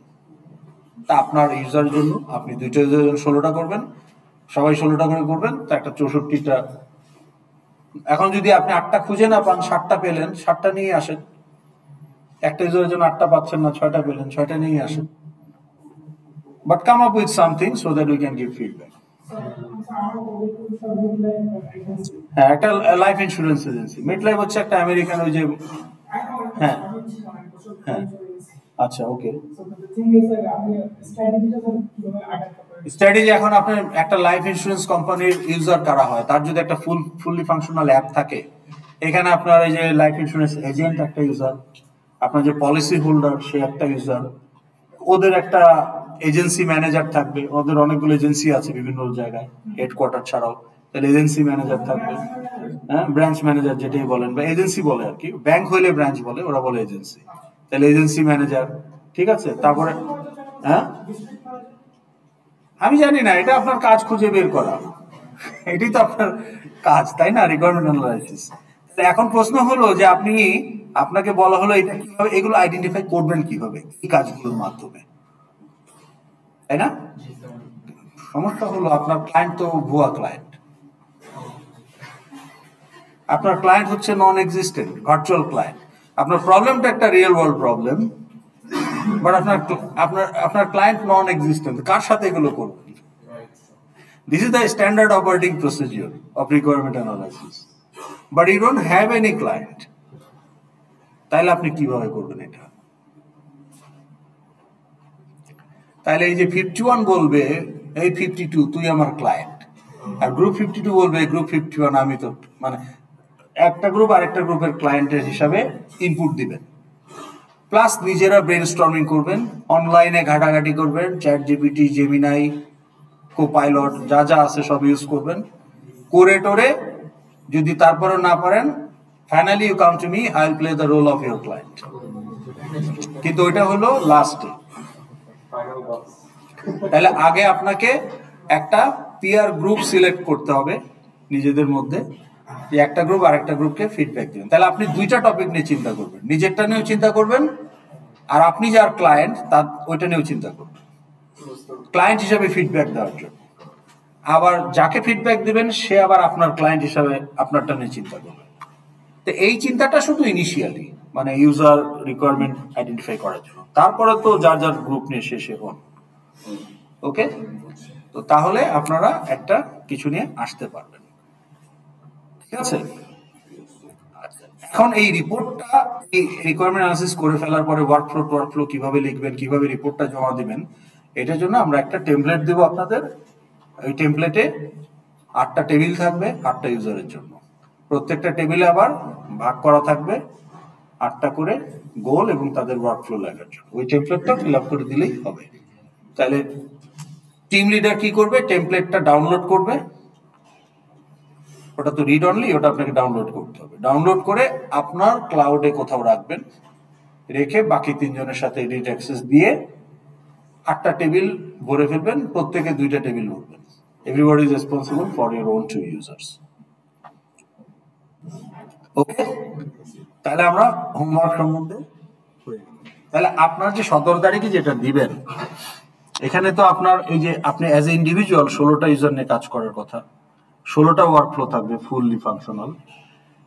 তা আপনার ইউজারের জন্য আপনি 2টা ইউজারের জন্য 16টা করবেন, সবাই 16টা করে করবেন, তো একটা 64টা। এখন যদি আপনি 8টা খুঁজে না পান, 7টা পেলেন, 7টা নিয়ে আসেন। একটা ইউজারের জন্য 8টা পাচ্ছেন না, 6টা পেলেন, 6টা নিয়ে আসেন। But come up with something so that we can give feedback. হ্যাঁ, একটা লাইফ ইন্স্যুরেন্স এজেন্সি, মেটলাইফ হচ্ছে একটা আমেরিকান, ওই যে, হ্যাঁ হ্যাঁ, আচ্ছা ওকে। স্ট্র্যাটেজি, এখন আপনার একটা লাইফ ইন্স্যুরেন্স কোম্পানির ইউজার কারা হয়, তার যদি একটা ফুললি ফাংশনাল অ্যাপ থাকে, এখানে আপনার এই যে লাইফ ইন্স্যুরেন্স এজেন্ট একটা ইউজার, আপনার যে পলিসি হোল্ডার সে একটা ইউজার, ওদের একটা এজেন্সি ম্যানেজার থাকবে, ওদের অনেকগুলো এজেন্সি আছে বিভিন্ন জায়গায় হেডকোয়ার্টার ছাড়াও, তাহলে এজেন্সি ম্যানেজার থাকবে, হ্যাঁ, ব্রাঞ্চ ম্যানেজার যেটাই বলেন, বা এজেন্সি বলে আর কি, ব্যাংক হইলে ব্রাঞ্চ বলে, ওরা বলে এজেন্সি, তাহলে এজেন্সি ম্যানেজার, ঠিক আছে। তারপরে হ্যাঁ, আমি জানি না, এটা আপনার কাজ খুঁজে বের করা, এটাই তো আপনার কাজ, তাই না? Requirement analysis. এখন প্রশ্ন হলো যে আপনাকে বলা হলো এটা কিভাবে, এগুলো আইডেন্টিফাই করবেন কিভাবে এই কাজগুলোর মাধ্যমে, তাই না? সমস্যা হলো আপনার ক্লায়েন্ট তো ভুয়া ক্লায়েন্ট, আপনার ক্লায়েন্ট হচ্ছে নন এক্সিস্টেন্ট ভার্চুয়াল ক্লায়েন্ট। আপনার প্রবলেমটা একটা রিয়েল ওয়ার্ল্ড প্রবলেম, বাট আপনার ক্লায়েন্ট নন এক্সিস্টেন্ট। কার সাথে এগুলো করবেন? This is the standard operating procedure of requirement analysis. But you don't have any client. তাহলে আপনি কিভাবে করবেন এটা? তাহলে এই যে 51 বলবে এই 52 তুই আমার ক্লায়েন্ট, আর গ্রুপ 52 বলবে গ্রুপ 51 আমি তো, মানে একটা গ্রুপ আরেকটা গ্রুপের ক্লায়েন্টের হিসাবে ইনপুট দিবেন, প্লাস নিজেরা ব্রেনস্টর্মিং করবেন, অনলাইনে ঘাটাঘাটি করবেন, চ্যাট জিপিটি, জেমিনাই, কোপাইলট যা যা আছে সব ইউজ করবেন, করে টোরে যদি তারপরে না পারেন, finally you come to me, I will play the role of your client. কিন্তু ওইটা হলো লাস্টে। তাহলে আগে আপনাকে একটা পিয়ার গ্রুপ সিলেক্ট করতে হবে নিজেদের মধ্যে, যে একটা গ্রুপ আর একটা গ্রুপকে ফিডব্যাক দিবেন। তাহলে আপনি দুইটা টপিক নিয়ে চিন্তা করবেন, নিজেরটা নিয়েও চিন্তা করবেন, আর আপনি যার ক্লায়েন্ট তার ওইটা নিয়েও চিন্তা করবেন, ক্লায়েন্ট হিসাবে ফিডব্যাক দেওয়ার জন্য। আবার যাকে ফিডব্যাক দিবেন সে আবার আপনার ক্লায়েন্ট হিসাবে আপনারটা নিয়ে চিন্তা করবে। তো এই চিন্তাটা শুধু ইনিশিয়ালি, মানে ইউজার রিকোয়ারমেন্ট আইডেন্টিফাই করার জন্য, তারপরে তো যার যার গ্রুপ নিয়ে শেষে হন। ওকে, তো তাহলে আপনারা একটা কিছু নিয়ে আসতে পারবেন, ঠিক আছে? এখন এই রিপোর্টটা, এই রিকোয়ারমেন্ট অ্যানালিসিস করে ফেলার পরে ওয়ার্কফ্লো কিভাবে লিখবেন, কিভাবে রিপোর্টটা জমা দিবেন, এটার জন্য আমরা একটা টেমপ্লেট দেব আপনাদের। ওই টেমপ্লেটে 8টা টেবিল থাকবে 8টা ইউজারের জন্য, প্রত্যেকটা টেবিলে আবার ভাগ করা থাকবে 8টা করে গোল এবং তাদের ওয়ার্কফ্লো লেখার জন্য। ওই টেমপ্লেটটা ফিল আপ করে দিলেই হবে। তাহলে টিম লিডার কি করবে? টেমপ্লেটটা ডাউনলোড করবে, ওটা তো রিড অনলি, ওটা আপনাকে ডাউনলোড করতে হবে। ডাউনলোড করে আপনার ক্লাউডে কোথাও রাখবেন, রেখে বাকি 3 জনের সাথে এডিট অ্যাক্সেস দিয়ে 8টা টেবিল ভরে ফেলবেন, প্রত্যেকে 2টা টেবিল ভরবেন। Everybody is responsible for your own 2 users. Okay, তাহলে আমরা হোমওয়ার্ক সম্বন্ধে, তাহলে আপনার যে 17 তারিখে যেটা দিবেন, এখানে তো আপনার এই যে আপনি অ্যাজ এ ইন্ডিভিজুয়াল 16টা ইউজার নিয়ে কাজ করার কথা, 16টা ওয়ার্কফ্লো থাকবে ফুললি ফাংশনাল,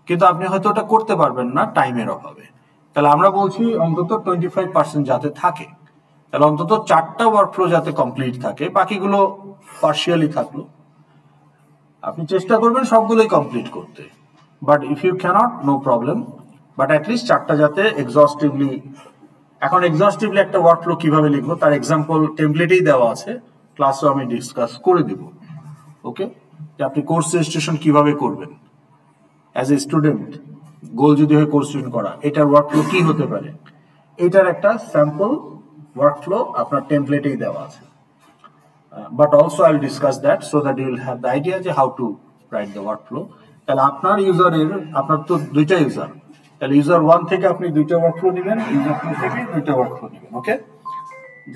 কিন্তু আপনি হয়তো ওটা করতে পারবেন না টাইমের অভাবে। তাহলে আমরা বলছি অন্তত 25% যাতে থাকে, তাহলে অন্তত 4টা ওয়ার্কফ্লো যাতে কমপ্লিট থাকে, বাকিগুলো পার্শিয়ালি থাকলো। আপনি চেষ্টা করবেন সবগুলোই কমপ্লিট করতে, but if you can't, no problem, but at least 4টা যাতে এক্সস্টিভলি। এখন এক্সস্টিভলি একটা ওয়ার্কফ্লো কিভাবে লিখবো তার এক্সাম্পল টেমপ্লেটেই দেওয়া আছে, ক্লাসও আমি ডিসকাস করে দিব। ওকে, যে আপনি কোর্স রেজিস্ট্রেশন কিভাবে করবেন অ্যাজ এ স্টুডেন্ট, গোল যদি হয় কোর্স জয়েন করা, এটার ওয়ার্কফ্লো কি হতে পারে, এটার একটা স্যাম্পল ওয়ার্কফ্লো আপনার টেমপ্লেটেই দেওয়া আছে। But also I'll discuss that so that you will have the idea যে how to write the workflow. তাহলে আপনার ইউজারের, আপনার তো 2টা ইউজার, তাহলে ইউজার 1 থেকে আপনি 2টা ওয়ার্কফ্লো নেবেন, ইউজার 2 থেকে 2টা ওয়ার্কফ্লো নেবেন। ওকে,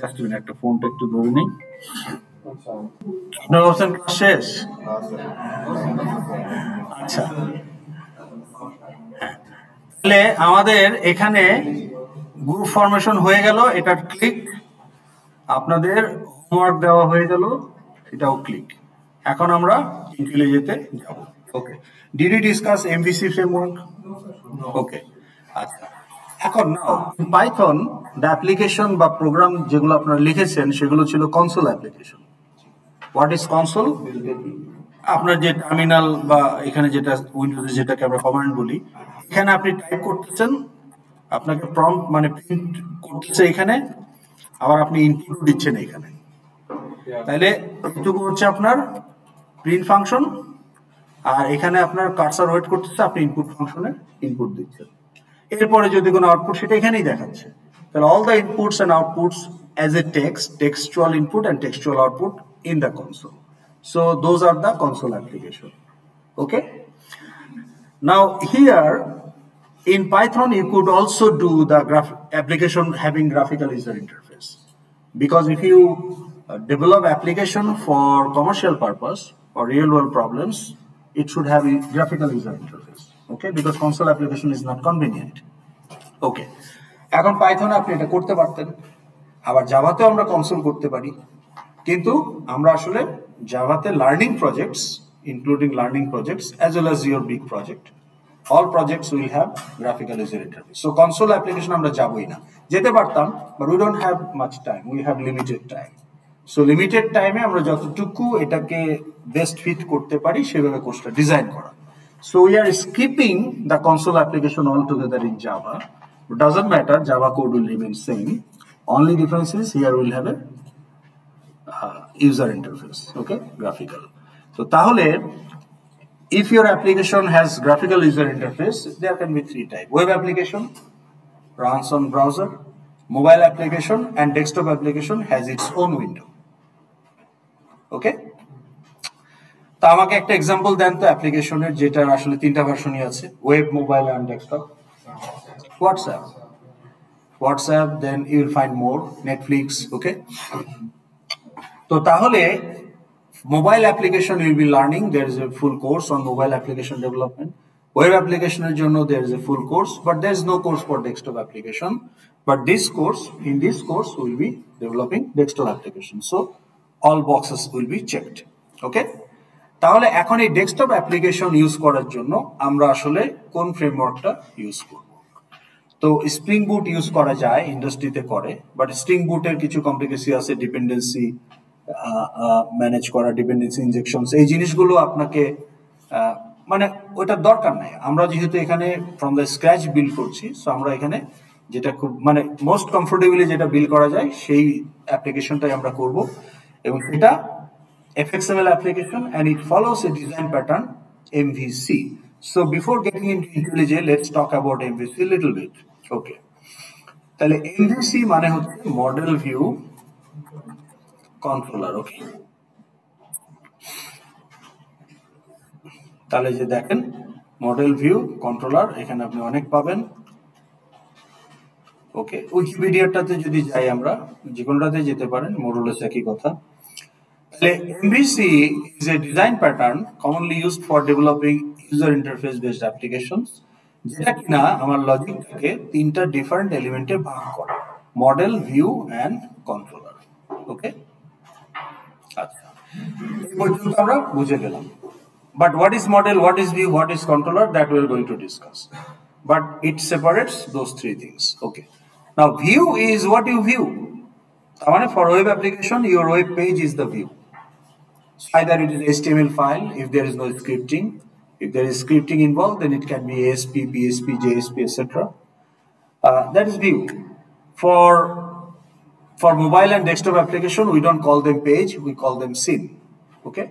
জাস্ট মিনিট, একটা ফোনটা একটু ধরে নিই। আপনার অপশন শেষ? আচ্ছা, তাহলে আমাদের এখানে গ্রুপ ফরমেশন হয়ে গেল, এটা ক্লিক। আপনাদের হোমওয়ার্ক দেওয়া হয়ে গেল, এটাও ক্লিক। এখন আমরা ইন্টেলিজেতে যাব। Okay, did you discuss MVC framework? Okay, আচ্ছা, এখন নাও পাইথন দ্য অ্যাপ্লিকেশন বা প্রোগ্রাম যেগুলো আপনারা লিখেছেন সেগুলো ছিল console application. What is console? আপনার যে টার্মিনাল বা এখানে যেটা উইন্ডোজে যেটাকে আমরা কমান্ড বলি, এখানে আপনি টাইপ করতেছেন, আপনাকে প্রম্পট মানে প্রিন্ট করতেছে এখানে, আবার আপনি ইনপুট দিচ্ছেন এখানে। তাহলে এটুকু হচ্ছে আপনার প্রিন্ট ফাংশন, আর এখানে আপনার কার্সার ওয়েট করতেছে, আপনি ইনপুট ফাংশনে ইনপুট দিচ্ছেন। এরপরে যদি কোনো আউটপুট, সেটা এখানেই দেখাচ্ছে। তাহলে all the inputs and outputs as a textual input and textual output in the console. So those are the console application. Okay, now here in Python you could also do the application having graphical user interface, because if you develop application for commercial purpose or real world problems, it should have a graphical user interface. okay, because console application is not convenient. Okay, এখন পাইথনে আপনি এটা করতে পারতেন, আবার জাভাতেও আমরা console করতে পারি, কিন্তু আমরা আসলে জাভাতে learning projects, including learning projects as well as your big project, all projects will have graphical user interface. So console application আমরা যাবই না, যেতে পারতাম, but we don't have much time, we have limited time. So limited time এ আমরা যতটুকু এটাকে best fit করতে পারি সেভাবে কোর্সটা ডিজাইন করা. So we are skipping the console application altogether in Java. It doesn't matter, Java code will remain same. Only difference is here we'll have a user interface, okay, graphical. So তাহলে if your application has graphical user interface, there can be three types: web application runs on browser, mobile application, and desktop application has its own window. Okay, তা আমাকে একটা example দেন তো অ্যাপ্লিকেশনের যেটার আসলে তিনটা ভার্সনই আছে, web, mobile and desktop. WhatsApp, then you will find more, Netflix. Okay, তো তাহলে mobile application you will be learning, there is a full course on mobile application development. Web application এর জন্য there is a full course, but there is no course for desktop application. But in this course we will be developing desktop application, so all boxes will be checked. Okay, তাহলে এখন এই desktop application use করার জন্য আমরা আসলে কোন ফ্রেমওয়ার্কটা use করব? তো স্প্রিং বুট ইউজ করা যায়, ইন্ডাস্ট্রিতে করে, বাট স্প্রিং বুটের কিছু কমপ্লিকেসি আছে, ডিপেন্ডেন্সি ম্যানেজ করা, ডিপেন্ডেন্সি ইনজেকশনস, এই জিনিসগুলো আপনাকে মানে ওইটার দরকার নাই। আমরা যেহেতু এখানে ফ্রম দ্য স্ক্র্যাচ বিল্ড করছি, সো আমরা এখানে যেটা খুব মানে মোস্ট কমফোর্টেবলি যেটা বিল্ড করা যায় সেই অ্যাপ্লিকেশনটাই আমরা করব, এবং এটা FXML application and it follows a design pattern MVC. So before getting into IntelliJ, let's talk about MVC a little bit. Okay, তাহলে MVC মানে হচ্ছে মডেল ভিউ কন্ট্রোলার। ওকে, তাহলে যে দেখেন মডেল ভিউ কন্ট্রোলার, এখানে আপনি অনেক পাবেন। ওকে, উইকিপিডিয়াটাতে যদি যাই, আমরা যে কোনোটাতে যেতে পারেন, মোরলেস একই কথা। তাহলে MVC is a design pattern commonly used for developing user interface based applications, যেটা কিনা আমার লজিকটাকে তিনটা ডিফারেন্ট এলিমেন্টে ভাগ করে, মডেল, ভিউ এন্ড কন্ট্রোলার। ওকে, আচ্ছা, এই পর্যন্ত আমরা বুঝে গেলাম। But what is model, what is view, what is controller, that we are going to discuss. But it separates those three things. Okay. Now view is what you view. For web application, your web page is the view. So either it is HTML file, if there is no scripting. If there is scripting involved, then it can be ASP, PSP, JSP, etc. That is view. For mobile and desktop application, we don't call them page, we call them scene. Okay,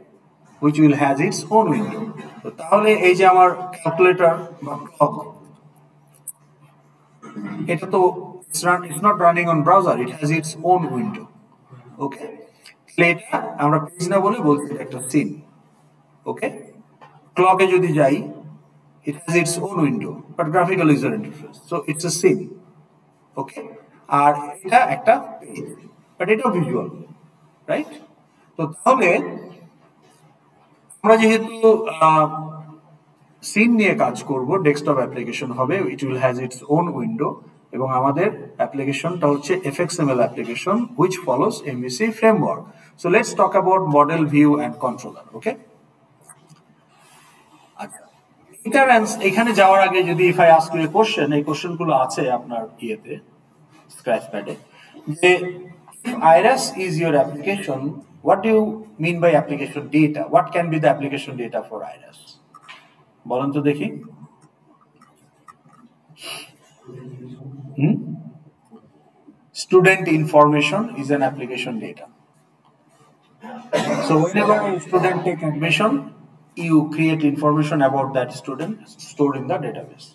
which will has its own window. So তাহলে এই যে আমার calculator বা clock, এটা তো it's not running on browser, it has its own window. Okay, এটা আমরা page না বলছি একটা সিন। ওকে, ক্লকে যদি যাই, it has its own window but graphical user interface, so it's a scene. Okay, আর এটা একটা পেজ, বাট এটা ভিজুয়াল, রাইট? তো তাহলে আমরা যেহেতু সিন নিয়ে কাজ করব, ডেস্কটপ অ্যাপ্লিকেশন হবে, it will has its own window, এবং আমাদের অ্যাপ্লিকেশনটা হচ্ছে FXML application which follows MVC framework. So let's talk about model, view and controller. Okay, আচ্ছা, এখানে যাওয়ার আগে যদি if I ask you a question, এই কোশ্চেনগুলো আছে আপনার ইয়েতে স্ক্র্যাচ প্যাডে, যে Iris is your application, what do you mean by application data? What can be the application data for Iris? বলেন তো দেখি। Student information is an application data. So whenever a student take admission, you create information about that student stored in the database.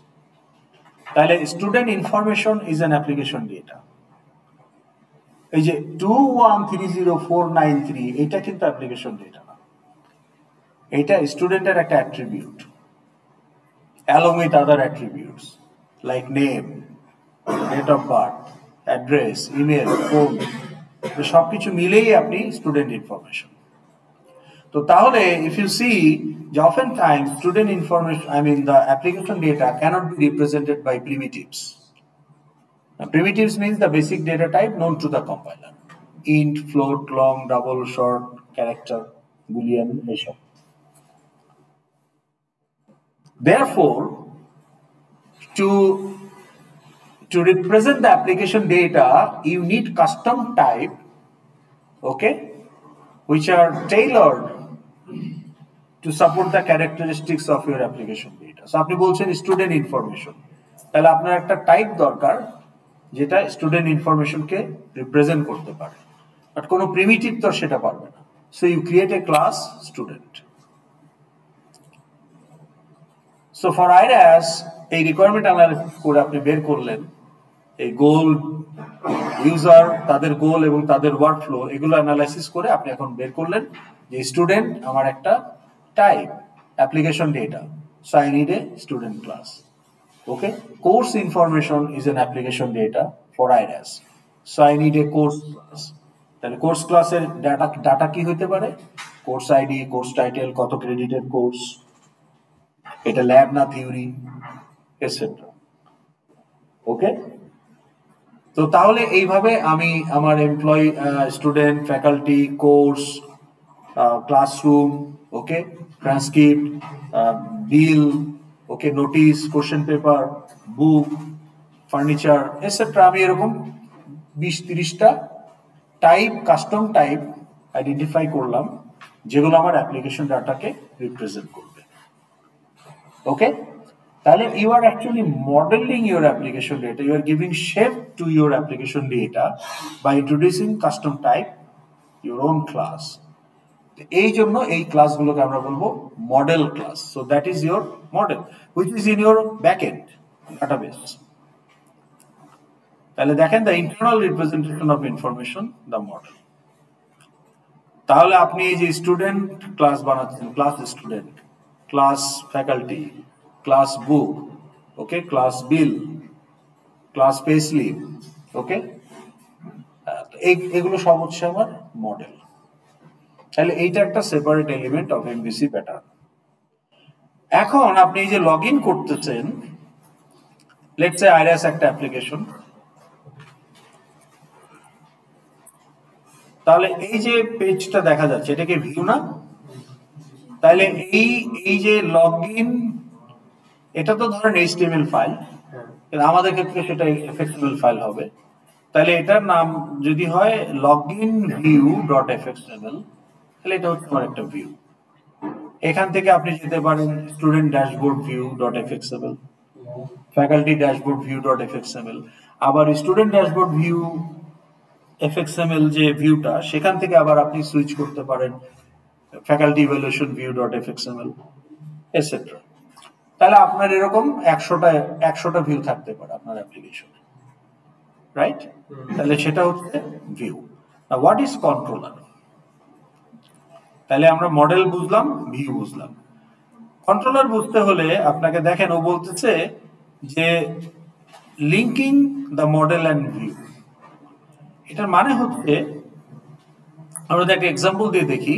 তাহলে student information is an application data. এই যে 2130493, এটা কিন্তু application data না, এটা স্টুডেন্টের একটা attribute along with other attributes like name, date of birth, address, email, phone, সবকিছু মিলেই আপনি স্টুডেন্ট ইনফরমেশন। তো তো তাহলে if you see যে oftentimes student information, I mean the application data cannot be represented by primitives. Now, primitives means the basic data type known to the compiler. Int, float, long, double, short, character, boolean, এসব। Therefore, to represent the application data, you need custom type, okay, which are tailored to support the characteristics of your application data. So আপনি বলছেন student information, তাহলে আপনার একটা type দরকার যেটা student ইনফরমেশনকে represent করতে পারে, বাট কোনো প্রিমিটিভ তো সেটা পারবে না। So you create a class student. So for IRAS এই রিকোয়ারমেন্ট অ্যানালাইসিস করে আপনি বের করলেন এই গোল, ইউজার, তাদের গোল এবং তাদের ওয়ার্কফ্লো, এগুলো অ্যানালাইসিস করে আপনি এখন বের করলেন যে স্টুডেন্ট আমার একটা type application data, so I need a student class. Okay, course information is an application data for IRAS, so I need a course class. তাহলে কোর্স ক্লাসের ডাটা কি হতে পারে? কোর্স আইডি, কোর্স টাইটেল, কত ক্রেডিটের course, এটা lab না theory, etcetera. ওকে, তো তাহলে এইভাবে আমি আমার employee, student, faculty, course, classroom, okay, transcript, bill, okay, notice, question paper, book, furniture, etcetera, আমি এরকম 20-30টা টাইপ, কাস্টম টাইপ আইডেন্টিফাই করলাম যেগুলো আমার অ্যাপ্লিকেশন ডাটাকে রিপ্রেজেন্ট করবে। ওকে, তাহলে you are actually modeling your application data, you are giving shape to your application data by introducing custom type, your own class. এই জন্য এই ক্লাসগুলোকে আমরা বলবো model class. So that is your model which is in your backend database. তাহলে দেখেন the internal representation of information, the model. তাহলে আপনি এই যে স্টুডেন্ট ক্লাস বানাচ্ছেন, class student, class faculty, class book, okay, class bill, class pay slip, okay, এগুলো সব হচ্ছে আমার মডেল। তাহলে এইটা একটা separate element of MVC pattern. এখন আপনি এই যে লগ ইন করতেছেন, লেটস সে আইরাস একটা অ্যাপ্লিকেশন, তাহলে এই যে পেজটা দেখা যাচ্ছে এটা কি ভিউ না? তাহলে এই যে লগ ইন, এটা তো ধরেন HTML ফাইল, কিন্তু আমাদের ক্ষেত্রে সেটা এফএক্সএমএল ফাইল হবে। তাহলে এটার নাম যদি হয় লগইন ভিউ ডট এফএক্সএমএল, তাহলে এটা হচ্ছে আমার একটা ভিউ। এখান থেকে আপনি যেতে পারেন student dashboard view dot FXML, faculty dashboard view dot FXML, আবার স্টুডেন্ট ড্যাশবোর্ড ভিউ এফএক্সএমএল যে ভিউটা, সেখান থেকে আবার আপনি সুইচ করতে পারেন faculty evaluation view dot FXML, etcetera. তাহলে আপনার এরকম 100টা ভিউ থাকতে পারে আপনার অ্যাপ্লিকেশনে, রাইট? তাহলে সেটা হচ্ছে ভিউ। What is controller? তাহলে আমরা মডেল বুঝলাম, ভিউ বুঝলাম। কন্ট্রোলার বুঝতে হলে আপনাকে দেখেন ও বলতেছে যে linking the model and view. এটার মানে হচ্ছে, আমরা একটা এক্সাম্পল দিয়ে দেখি।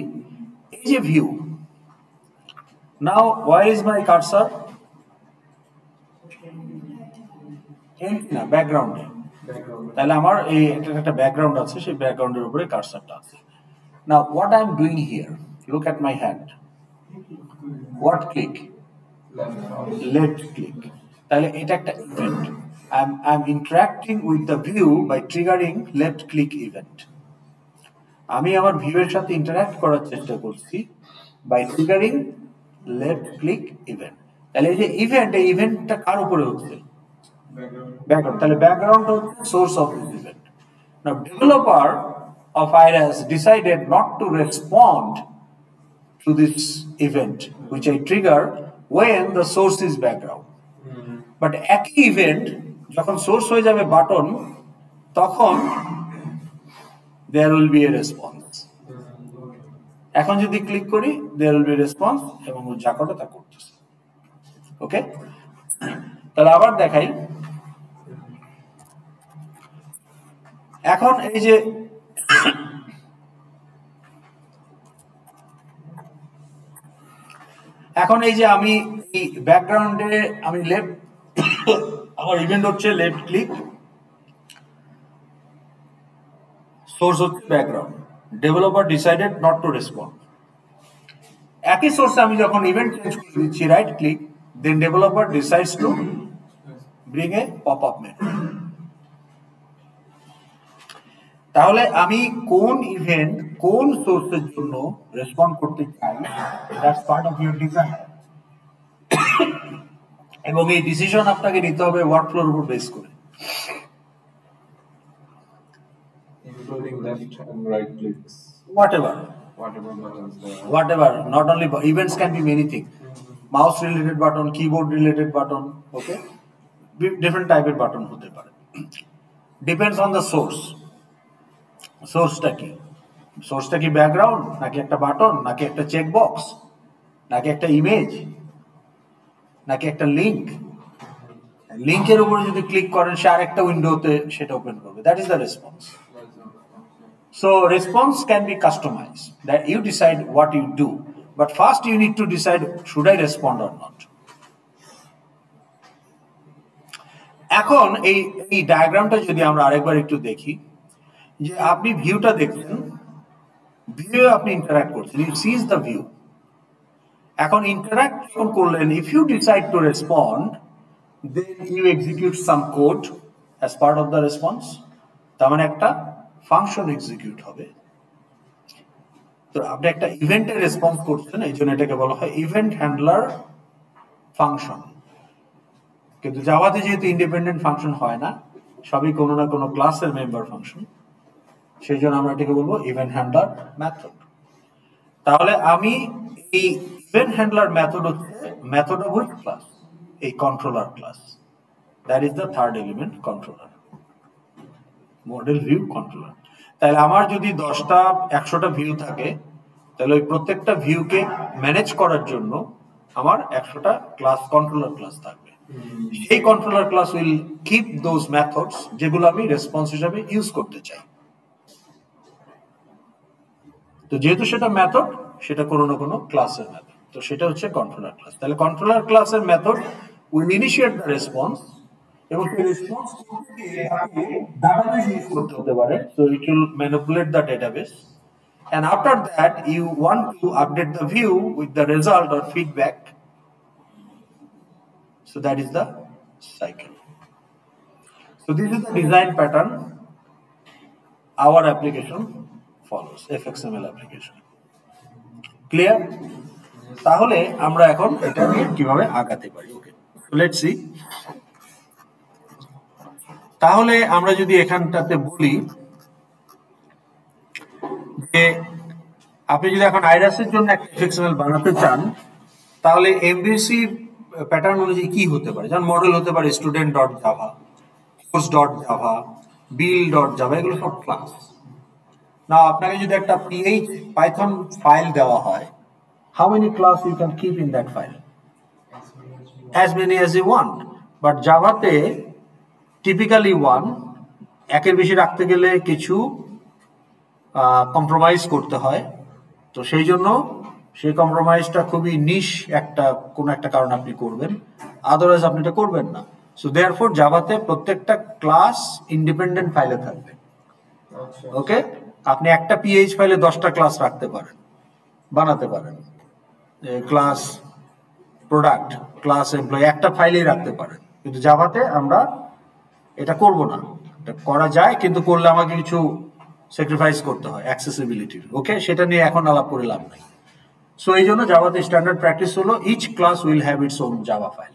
এই যে view, now where is my cursor? না, ব্যাকগ্রাউন্ডে। তাহলে আমার এই একটা ব্যাকগ্রাউন্ড আছে, সেই ব্যাকগ্রাউন্ডের উপরে কার্সারটা আছে। Now what I am doing here, look at my hand, what click? Left click. তাহলে এটা একটা event. I am interacting with the view by triggering left click event. আমি আমার ভিউয়ের সাথে ইন্টারঅ্যাক্ট করার চেষ্টা করছি by triggering left click event. তাহলে এই যে ইভেন্ট, এই ইভেন্টটা কার উপরে হচ্ছে? ব্যাকগ্রাউন্ড। তাহলে ব্যাকগ্রাউন্ড হচ্ছে source of this event. Now developer of Iris decided not to respond to this event which I trigger when the source is background. But একই ইভেন্ট যখন সোর্স হয়ে যাবে বাটন, তখন there will be a response. এখন যদি click করি there will be a response এবং ও যা করে তা করতেছে। ওকে, তাহলে আবার দেখাই। এখন এই যে এখন এই যে আমি এই ব্যাকগ্রাউন্ডে আমি লেফট আমার ইভেন্ট হচ্ছে লেফট ক্লিক, সোর্স হচ্ছে background, developer decided not to respond. একই সোর্সে আমি যখন ইভেন্ট চেঞ্জ করে দিচ্ছি right click, then developer decides to bring a pop up menu. তাহলে আমি কোন ইভেন্ট কোন সোর্সের জন্য রেসপন্ড করতে চাই, that's part of your design. এবং এই ডিসিশন আপনাকে নিতে হবে ওয়ার্কফ্লোর উপর বেস করে। including left and right clicks, Whatever, buttons there. whatever. Not only events can be many things. Mouse related button, keyboard related button, okay? Different type of button হতে পারে। Depends on the source. সোর্সটা কি? সোর্সটা কি background, নাকি একটা button, নাকি একটা চেকবক্স, নাকি একটা ইমেজ, নাকি একটা লিঙ্ক? লিঙ্কের উপরে যদি ক্লিক করেন সে আরেকটা উইন্ডোতে সেটা ওপেন করবে। That is the response. So response can be customized, that you decide what you do, but first you need to decide should I respond or not. এখন এই ডায়াগ্রামটা যদি আমরা আরেকবার একটু দেখি, যে আপনি ভিউটা দেখছেন, ভিউ আপনি ইন্টারঅ্যাক্ট করছেন, ইউ সিজ দ্য ভিউ। এখন ইন্টারঅ্যাক্ট যখন করলেন, if you decide to respond, then you execute some code as part of the response. তার মানে একটা ফাংশন এক্সিকিউট হবে। তো আপনি একটা ইভেন্টে রেসপন্স করছেন, এই জন্য এটাকে বলা হয় ইভেন্ট হ্যান্ডলার ফাংশন। কিন্তু জাভাতে যেহেতু ইন্ডিপেন্ডেন্ট ফাংশন হয় না, সবই কোনো না কোনো ক্লাসের মেম্বার ফাংশন, সেই জন্য আমরা এটাকে বলবো ইভেন্ট হ্যান্ডলার মেথড। তাহলে আমি এই ইভেন্ট হ্যান্ডলার মেথড হচ্ছে মেথড অফ হুইচ ক্লাস? এই controller class. That is the third element, controller, model view controller. তাহলে আমার যদি 10টা 100টা ভিউ থাকে, তাহলে ওই প্রত্যেকটা ভিউকে ম্যানেজ করার জন্য আমার 100টা ক্লাস, কন্ট্রোলার ক্লাস থাকবে। সেই controller class will keep those methods যেগুলো আমি রেসপন্স হিসাবে ইউজ করতে চাই। তো যেহেতু সেটা মেথড, সেটা কোনো না কোনো ক্লাসের মেথড, তো সেটা হচ্ছে কন্ট্রোলার ক্লাস। তাহলে কন্ট্রোলার ক্লাসের method will initiate the response, এবং সেই রেসপন্স ডাটাবেস ইউজ করতে হতে পারে, so it will manipulate the database, and after that you want to update the view with the result or feedback. So that is the cycle. So this is the design pattern our application follows, FXML application. Clear? তাহলে আমরা এখন এটা নিয়ে কিভাবে আগাতে পারি। ওকে, let's see. তাহলে আমরা যদি এখানটাতে বলি যে আপনি যদি এখন আইরাসের জন্য একটা এফএক্সএমএল বানাতে চান, তাহলে এমভিসি প্যাটার্ন অনুযায়ী কি হতে পারে? যেমন মডেল হতে পারে student dot Java, course dot Java, bill dot Java, এগুলো সব ক্লাস। না, আপনাকে যদি একটা পাইথন ফাইল দেওয়া হয়, how many class you can keep in that file? As many as you want. But জাভাতে টিপিক্যালি ওয়ান, একের বেশি রাখতে গেলে কিছু কম্প্রোমাইজ করতে হয়। তো সেই জন্য সেই কম্প্রোমাইজটা খুবই নিশ একটা, কোনো একটা কারণ আপনি করবেন, আদারওয়াইজ আপনি এটা করবেন না। সো দেয়ারফর জাভাতে প্রত্যেকটা ক্লাস ইন্ডিপেন্ডেন্ট ফাইলে থাকবে। ওকে, আপনি একটা পিএইচ ফাইলে 10টা ক্লাস রাখতে পারেন, বানাতে পারেন। ক্লাস প্রোডাক্ট, ক্লাস এমপ্লয়ি একটা ফাইলেই রাখতে পারেন, কিন্তু জাভাতে আমরা এটা করব না। এটা করা যায়, কিন্তু করলে আমাকে কিছু স্যাক্রিফাইস করতে হয় অ্যাক্সেসিবিলিটির। ওকে, সেটা নিয়ে এখন আলাপ করে লাভ নাই। সো এই জন্য জাভাতে স্ট্যান্ডার্ড প্র্যাকটিস হলো each class will have its own Java file.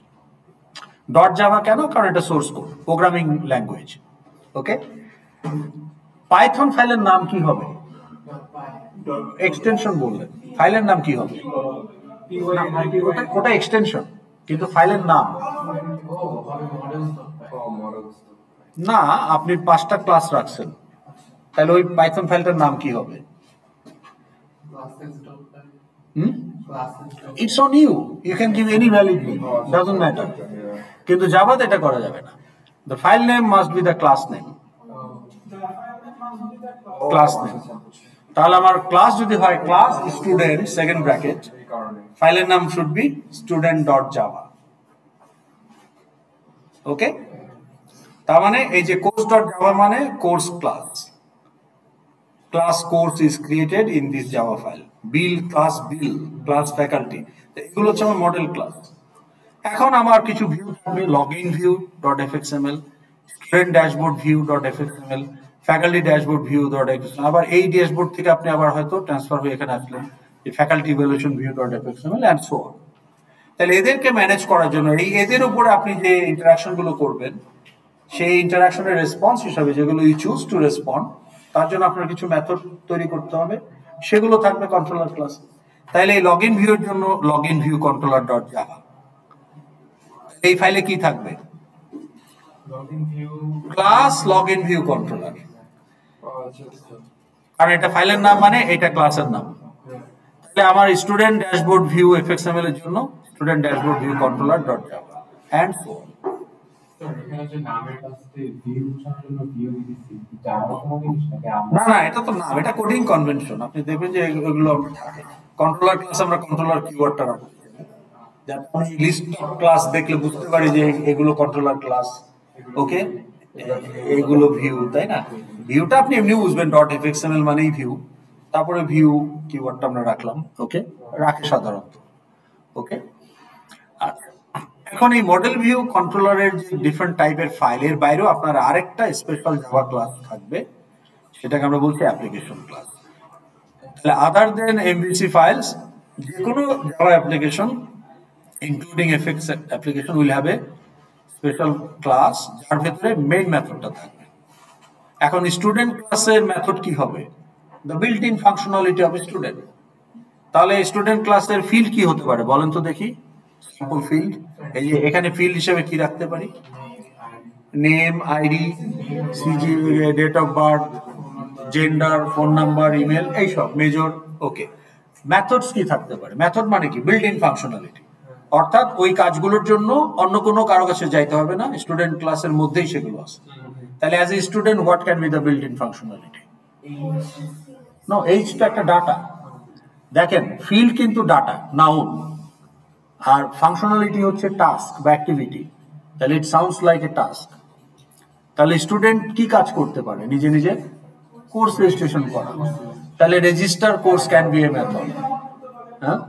Dot Java কেন? কারণ এটা source code, programming language. Okay, Python ফাইলের নাম কি হবে? এক্সটেনশন বললেন, ফাইলের নাম কি হবে? ওটা এক্সটেনশন, কিন্তু ফাইলের নাম না। আপনি 5টা ক্লাস রাখছেন, তাহলে ওই পাইথন ফাইলটার নাম কি হবে? It's on you, you can give any valid name, doesn't matter. কিন্তু জাভাতে এটা করা যাবে না। The file name must be the class name, class name. তাহলে আমার ক্লাস যদি হয় ক্লাস স্টুডেন্ট সেকেন্ড ব্র্যাকেট, এই কারণে ফাইলের নাম শুড বি student.java। ওকে, তার মানে এই যে course.java মানে course class, class course is created in this Java file, bill class faculty, এগুলো হচ্ছে আমার মডেল ক্লাস। এখন আমার কিছু ভিউ থাকবে, login view dot FXML, student dashboard view dot FXML, faculty dashboard view dot FXML. আবার এই ড্যাশবোর্ড থেকে আপনি আবার হয়তো ট্রান্সফার হয়ে এখানে আসলেন faculty evaluation view dot FXML and so on. তাহলে এদেরকে ম্যানেজ করার জন্য এদের উপরে আপনি যে ইন্টারাকশন গুলো করবেন, সেই ইন্টারাকশনের রেসপন্স হিসাবে যেগুলো ইউ চুজ টু রেসপন্ড, তার জন্য আপনার কিছু মেথড তৈরি করতে হবে, সেগুলো থাকবে কন্ট্রোলার ক্লাস। তাহলে এই লগইন ভিউর জন্য login view controller dot Java, এই ফাইলে কি থাকবে? Login view class login view controller, আচ্ছা আচ্ছা আর এটা ফাইলের নাম মানে এটা ক্লাসের নাম। তাহলে আমার স্টুডেন্ট ড্যাশবোর্ড ভিউ এফএক্সএমএল এর জন্য student dashboard view controller dot Java and so on. Sir এখানে যে নামের কাছে ভিউ জন্য ভিউ দিছি জাভা কোনো জিনিস নাকি আমরা না না, এটা তো নাম, এটা কোডিং কনভেনশন। আপনি দেখবেন যে এগুলো আমরা থাকে কন্ট্রোলার ক্লাস, আমরা কন্ট্রোলার কিওয়ার্ডটা রাখি, যাতে আমি লিস্ট অফ ক্লাস দেখলে বুঝতে পারি যে এগুলো কন্ট্রোলার ক্লাস। ওকে, এগুলো ভিউ, তাই না? ভিউটা আপনি এমনি বুঝবেন, ডট এফএক্সএমএল মানেই ভিউ, তারপরে ভিউ কিওয়ার্ডটা আমরা রাখলাম। ওকে, রাখে সাধারণত। ওকে, আচ্ছা, এখন এই মডেল ভিউ কন্ট্রোলারের যে ডিফারেন্ট টাইপের ফাইলের বাইরেও আপনার আরেকটা স্পেশাল জাভা ক্লাস থাকবে, সেটাকে আমরা বলছি অ্যাপ্লিকেশন ক্লাস। তাহলে আদার দেন এমভিসি ফাইলস, যে কোনো Java application including FX application will have a special class, যার ভেতরে মেইন মেথডটা থাকবে। এখন স্টুডেন্ট ক্লাসের মেথড কি হবে? The built in functionality of student. তাহলে স্টুডেন্ট ক্লাসের ফিল্ড কি হতে পারে বলেন তো দেখি? সিম্পল ফিল্ড, এই যে এখানে ফিল্ড হিসেবে কি রাখতে পারি? Name, ID, CG, date of birth, gender, phone number, email, এইসব মেজর। ওকে, মেথডস কি থাকতে পারে? মেথড মানে কি? বিল্ট ইন ফাংশনালিটি, অর্থাৎ ওই কাজগুলোর জন্য অন্য কোনো কারো কাছে যাইতে হবে না, স্টুডেন্ট ক্লাসের মধ্যেই সেগুলো আছে। তাহলে as a student what can be the built in functionality? No, এইচটা একটা ডাটা। দেখেন, ফিল্ড কিন্তু ডাটা, নাউন, আর ফাংশনালিটি হচ্ছে টাস্ক বা অ্যাক্টিভিটি। তাহলে it sounds like a task. তাহলে স্টুডেন্ট কি কাজ করতে পারে? নিজে নিজে কোর্স রেজিস্ট্রেশন করা। তাহলে register course can be a method. হ্যাঁ,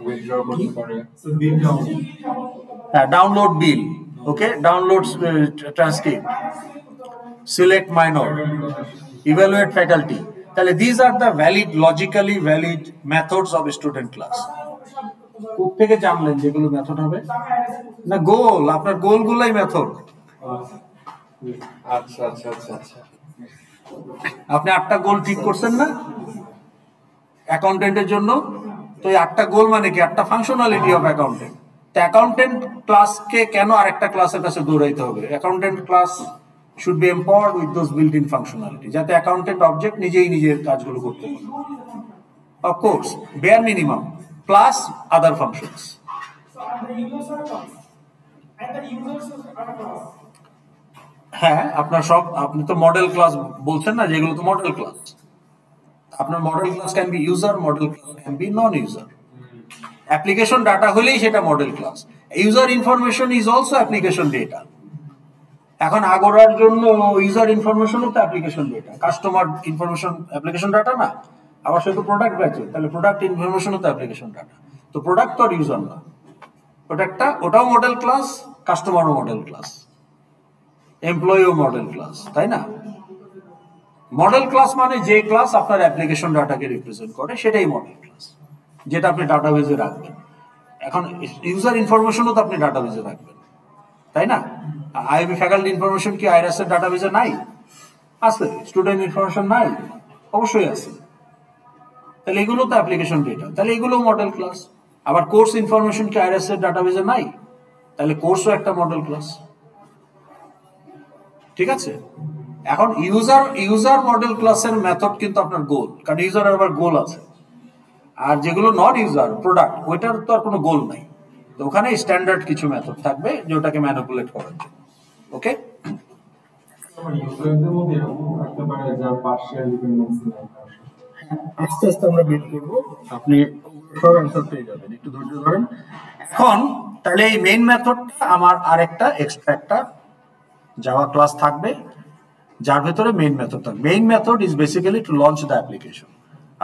উইথড্র করতে পারে download bill, okay, download transcript, select minor, evaluate faculty. তাহলে this are the valid, logically valid methods of student class. কোত্থেকে জানলেন যেগুলো মেথড হবে? না, গোল, আপনার গোলগুলাই মেথড। আচ্ছা আচ্ছা আচ্ছা আচ্ছা আপনি 8টা গোল ঠিক করছেন না অ্যাকাউন্টেন্টের জন্য? তো এই 8টা গোল মানে কি? 8টা ফাংশনালিটি অফ অ্যাকাউন্টেন্ট। তো অ্যাকাউন্টেন্ট ক্লাসকে কেন আরেকটা ক্লাসের কাছে দৌড়াইতে হবে? Accountant class should be empowered with those built in functionality, যাতে অ্যাকাউন্টেন্ট অবজেক্ট নিজেই নিজের কাজগুলো করতে পারে। অফকোর্স বেয়ার মিনিমাম প্লাস আদার ফাংশনস। হ্যাঁ, আপনার সব, আপনি তো মডেল ক্লাস বলছেন না, যেগুলো তো মডেল ক্লাস। আপনার model class can be user, model class can be non user. Application data হলেই সেটা model class. User information is also application data. এখন আগোরার জন্য ইউজার ইনফরমেশনও তো application data. Customer information application data না? আবার সে তো প্রোডাক্ট ব্যাচে, তাহলে প্রোডাক্ট ইনফরমেশনও তো অ্যাপ্লিকেশন ডাটা। তো প্রোডাক্ট তো আর ইউজার না, ওটাও মডেল ক্লাস, কাস্টমারও মডেল ক্লাস, এমপ্লয়িও মডেল ক্লাস, তাই না? মডেল ক্লাস মানে যে ক্লাস আপনার অ্যাপ্লিকেশন ডাটাকে রিপ্রেজেন্ট করে, সেটাই মডেল ক্লাস, যেটা আপনি ডাটাবেজে রাখবেন। এখন ইউজার ইনফরমেশনও তো আপনি ডাটাবেজে রাখবেন, তাই না? আইবি ফ্যাকাল্টি ইনফরমেশন কি আইরাস এর ডাটাবেজে নাই? আছে। স্টুডেন্ট ইনফরমেশন নাই? অবশ্যই আছে। তাহলে এগুলো তো অ্যাপ্লিকেশন ডেটা, তাহলে এগুলো মডেল ক্লাস। আবার কোর্স ইনফরমেশন কি আইরাস এর ডাটাবেজে নাই? তাহলে কোর্সও একটা মডেল ক্লাস। ঠিক আছে? এখন ইউজার মডেল ক্লাসের মেথড কিন্তু আপনার গোল, কারণ ইউজারের আবার গোল আছে। আর যেগুলো নট ইউজার প্রোডাক্ট, ওইটার তো আর কোনো গোল নাই। তো ওখানে স্ট্যান্ডার্ড কিছু মেথড থাকবে যে ওটাকে ম্যানিপুলেট করার জন্য। ওকে, ইউজারদের মধ্যে এরকম থাকতে পারে যার পার্শিয়াল ডিপেন্ডেন্সি নাই। আস্তে আস্তে আমরা বিল্ড করবো, আপনি সব অ্যান্সার পেয়ে যাবেন, একটু ধৈর্য ধরেন। এখন তাহলে এই মেইন মেথডটা আমার আরেকটা এক্সট্রা একটা জাভা ক্লাস থাকবে, যার ভেতরে মেইন মেথড থাকবে। Main method is basically to launch the application.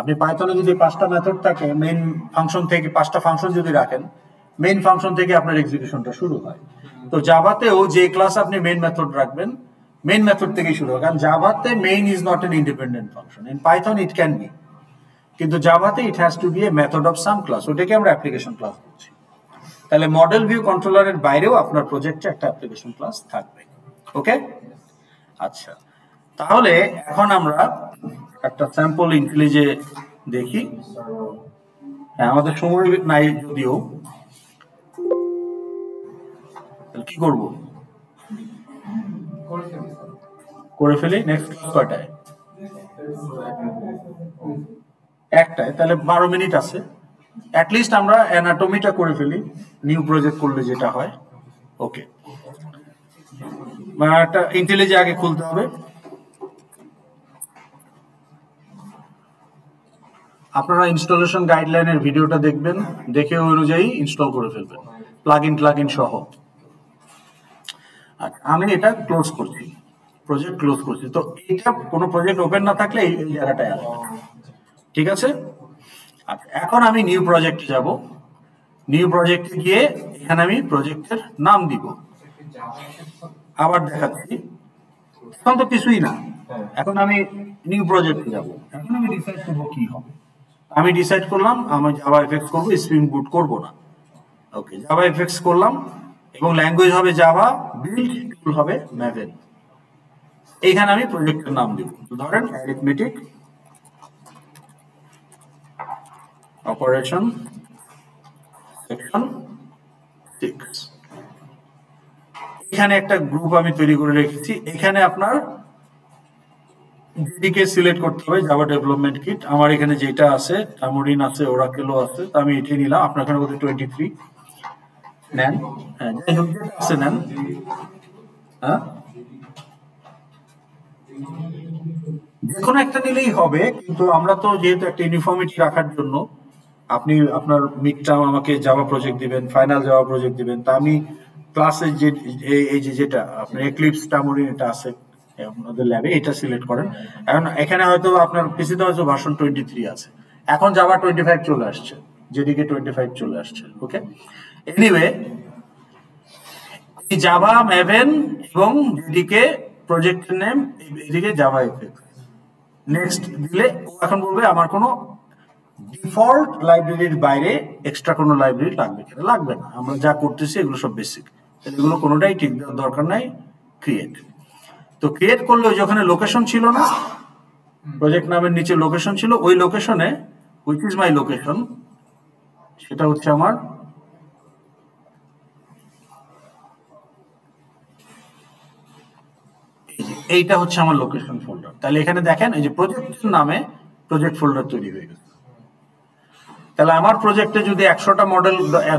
আপনি পাইথনে যদি 5টা মেথড থাকে, মেইন ফাংশন থেকে 5টা ফাংশন যদি রাখেন, মেইন ফাংশন থেকে আপনার এক্সিকিউশনটা শুরু হয়। তো জাভাতেও যে ক্লাস আপনি মেইন মেথড রাখবেন, মেইন মেথড থেকেই শুরু হয়, কারণ জাভাতে main is not an independent function. In Python it can be, কিন্তু জাভাতে it has to be a method of some class, ওটাকে আমরা অ্যাপ্লিকেশন ক্লাস বলছি। তাহলে মডেল ভিউ কন্ট্রোলারের বাইরেও আপনার প্রজেক্টে একটা অ্যাপ্লিকেশন ক্লাস থাকবে। ওকে, আচ্ছা, তাহলে এখন আমরা একটা স্যাম্পল ইন্টেলিজে দেখি। হ্যাঁ, আমাদের সময় নাই যদিও, কি করব, করে ফেলি। নেক্সট ক্লাস কয়টায়? একটায়, তাহলে 12 মিনিট আছে। অ্যাটলিস্ট আমরা অ্যানাটমিটা করে ফেলি, নিউ প্রজেক্ট করলে যেটা হয়। ওকে, একটা ইন্টেলিজে আগে খুলতে হবে। আপনারা ইনস্টলেশন গাইডলাইনের ভিডিওটা দেখবেন, দেখে ওই অনুযায়ী ইনস্টল করে ফেলবেন, প্লাগইন সহ। আচ্ছা, আমি এটা ক্লোজ করছি, প্রজেক্ট ক্লোজ করছি। তো এটা কোনো প্রজেক্ট ওপেন না থাকলে এই জায়গাটায় আসবে, ঠিক আছে? আচ্ছা, এখন আমি নিউ প্রজেক্টে যাব। নিউ প্রজেক্টে গিয়ে এখানে আমি প্রজেক্টের নাম দিব। আবার দেখাচ্ছি, এখন তো কিছুই না, এখন আমি নিউ প্রজেক্টে যাব। এখন আমি ডিসাইড করবো কি হবে। আমি ডিসাইড করলাম আমি জাভা এফএক্স করবো, স্প্রিং বুট করব না। ওকে, জাভা এফএক্স করলাম এবং ল্যাঙ্গুয়েজ হবে জাভা, বিল্ড টুল হবে ম্যাভেন। এইখানে আমি প্রজেক্টের নাম দিব, ধরেন অ্যারিথমেটিক অপারেশন সেকশন 6। এখানে একটা গ্রুপ আমি তৈরি করে রেখেছি। এখানে আপনার যেদিকে সিলেক্ট করতে হবে, জাভা ডেভেলপমেন্ট কিট। আমার এখানে যেটা আছে, টামোরিন আছে, ওরাকেলও আছে, তো আমি এটাই নিলাম। আপনার এখানে বোধহয় 23 নেন। হ্যাঁ, যাই হোক, যেটা আছে নেন। হ্যাঁ, যে কোনো একটা নিলেই হবে, কিন্তু আমরা তো যেহেতু একটা ইউনিফর্মিটি রাখার জন্য, আপনি আপনার মিড টার্ম আমাকে জাভা প্রজেক্ট দিবেন, ফাইনাল জাভা প্রজেক্ট দিবেন, তা আমি ক্লাসের যে এই যে যেটা আপনার এক্লিপস টামোরিন এটা আছে আপনাদের ল্যাবে, এটা সিলেক্ট করেন। এখন এখানে হয়তো আপনার পিসিতে হয়তো ভার্সন 23 আছে, এখন জাভা 25 চলে আসছে, যেদিকে 25 চলে আসছে। ওকে, এনিওয়ে, জাভা ম্যাভেন এবং যেদিকে প্রজেক্টের নেম, এদিকে জাভা এফএক্স নেক্সট দিলে ও এখন বলবে আমার কোনো ডিফল্ট লাইব্রেরির বাইরে এক্সট্রা কোনো লাইব্রেরি লাগবে কিনা। লাগবে না, আমরা যা করতেছি এগুলো সব বেসিক, এগুলো কোনোটাই ঠিক দরকার নাই। ক্রিয়েট, তো ক্রিয়েট করলে ওই যেখানে লোকেশন ছিল না, প্রজেক্ট নামের নিচে লোকেশন ছিল, ওই লোকেশনে হুইচ ইজ মাই লোকেশন, সেটা হচ্ছে আমার এইটা হচ্ছে আমার লোকেশন ফোল্ডার। তাহলে এখানে দেখেন এই যে প্রজেক্টের নামে প্রজেক্ট ফোল্ডার তৈরি হয়ে গেছে। তাহলে আমার প্রজেক্টে যদি 100টা মডেল,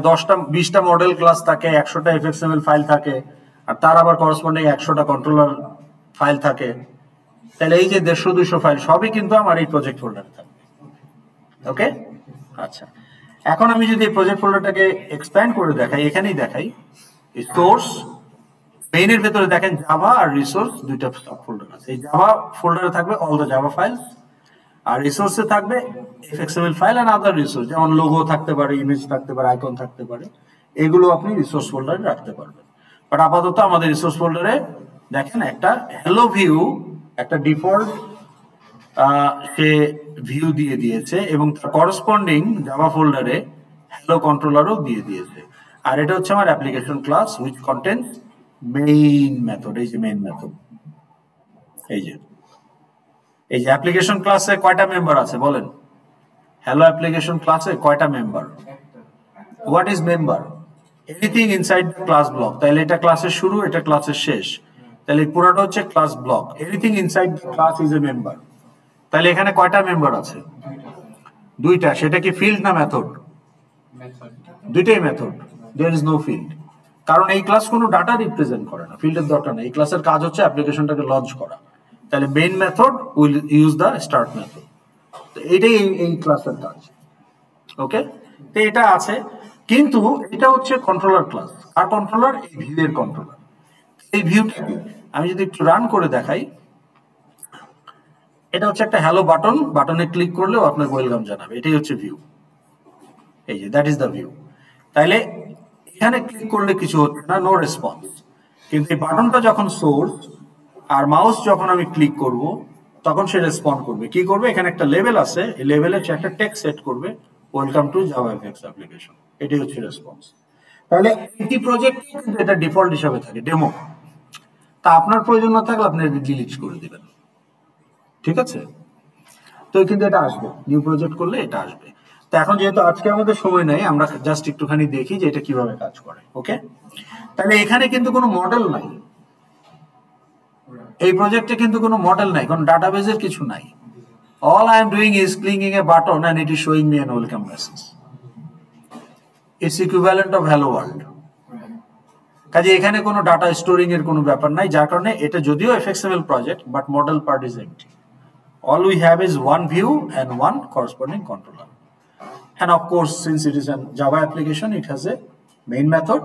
10টা 20টা মডেল ক্লাস থাকে, 100টা এফএক্সএমএল ফাইল থাকে, আর তার আবার করসপন্ডিং 100টা কন্ট্রোলার ফাইল থাকে, তাহলে এই যে 150-200 ফাইল সবই কিন্তু আমার এই প্রজেক্ট ফোল্ডারে থাকবে। ওকে, আচ্ছা, এখন আমি যদি এই প্রজেক্ট ফোল্ডারটাকে এক্সপ্যান্ড করে দেখাই, এখানেই দেখাই, সোর্স মেইনের ভেতরে দেখেন জাভা আর রিসোর্স দুইটা সাব ফোল্ডার আছে। এই জাভা ফোল্ডারে থাকবে অল দ্য জাভা ফাইলস, আর রিসোর্সে থাকবে এফএক্সএমএল ফাইল এন্ড আদার রিসোর্স, যেমন লোগো থাকতে পারে, ইমেজ থাকতে পারে, আইকন থাকতে পারে, এগুলো আপনি রিসোর্স ফোল্ডারে রাখতে পারবেন। বাট আপাতত আমাদের রিসোর্স ফোল্ডারে দেখেন একটা হ্যালো ভিউ, একটা ডিফল্ট সে ভিউ দিয়ে দিয়েছে এবং তার করসপন্ডিং জাভা ফোল্ডারে হ্যালো কন্ট্রোলারও দিয়ে দিয়েছে। আর এটা হচ্ছে আমার application class which content main method. এই যে মেইন মেথড, এই যে অ্যাপ্লিকেশন ক্লাসে কয়টা মেম্বার আছে বলেন? হ্যালো অ্যাপ্লিকেশন ক্লাসে কয়টা member? What is member? Anything inside the class block. তাহলে এটা ক্লাসের শুরু, এটা ক্লাসের শেষ, তাহলে পুরোটা হচ্ছে class block. Anything inside the class is a member. তাহলে এখানে কয়টা মেম্বার আছে? দুইটা। সেটা কি ফিল্ড না মেথড? দুইটাই method, there is no field, কারণ এই ক্লাস কোনো ডাটা রিপ্রেজেন্ট করে না, ফিল্ডের দরকার নেই। এই ক্লাসের কাজ হচ্ছে অ্যাপ্লিকেশনটাকে লঞ্চ করা। তাহলে main method will use the start method. তো এটাই এই ক্লাসের কাজ। ওকে, তো এটা আছে, কিন্তু এটা হচ্ছে কন্ট্রোলার ক্লাস। আর কন্ট্রোলার এই ভিউ এর কন্ট্রোলার। এই ভিউটা আমি যদি একটু রান করে দেখাই, এটা হচ্ছে একটা হ্যালো বাটন, বাটনে ক্লিক করলেও আপনার ওয়েলকাম জানাবে। এটাই হচ্ছে ভিউ। এই যে দ্যাট ইজ দ্য ভিউ। তাইলে এখানে ক্লিক করলে কিছু হচ্ছে না, নো রেসপন্স। কিন্তু এই বাটনটা যখন সোর্স আর মাউস যখন আমি ক্লিক করব তখন সে রেসপন্ড করবে। কি করবে, এখানে একটা লেভেল আছে, এই লেভেলে সে একটা টেক্সট সেট করবে, ওয়েলকাম টু জাভাএফএক্স অ্যাপ্লিকেশন। এটাই হচ্ছে রেসপন্স। তাহলে এটি প্রজেক্ট কিন্তু এটা ডিফল্ট হিসাবে থাকে ডেমো। তা আপনার প্রয়োজন না থাকলে আপনি ডিলিট করে দিবেন, ঠিক আছে? তো কিন্তু এটা আসবে, নিউ প্রজেক্ট করলে এটা আসবে। তো এখন যেহেতু আজকে আমাদের সময় নাই, আমরা জাস্ট একটুখানি দেখি যে এটা কিভাবে কাজ করে। ওকে, তাহলে এখানে কিন্তু কোনো মডেল নাই, এই প্রজেক্টে কিন্তু কোনো মডেল নাই, কোনো ডাটাবেজের কিছু নাই। All I am doing is clicking a button and it is showing me an welcome message. It's equivalent of hello world. কাজে এখানে কোনো ডাটা স্টোরিং এর কোনো ব্যাপার নাই, যার কারণে এটা যদিও FXML project, but model part is empty. All we have is one view and one corresponding controller. And of course, since it is a Java application, it has a main method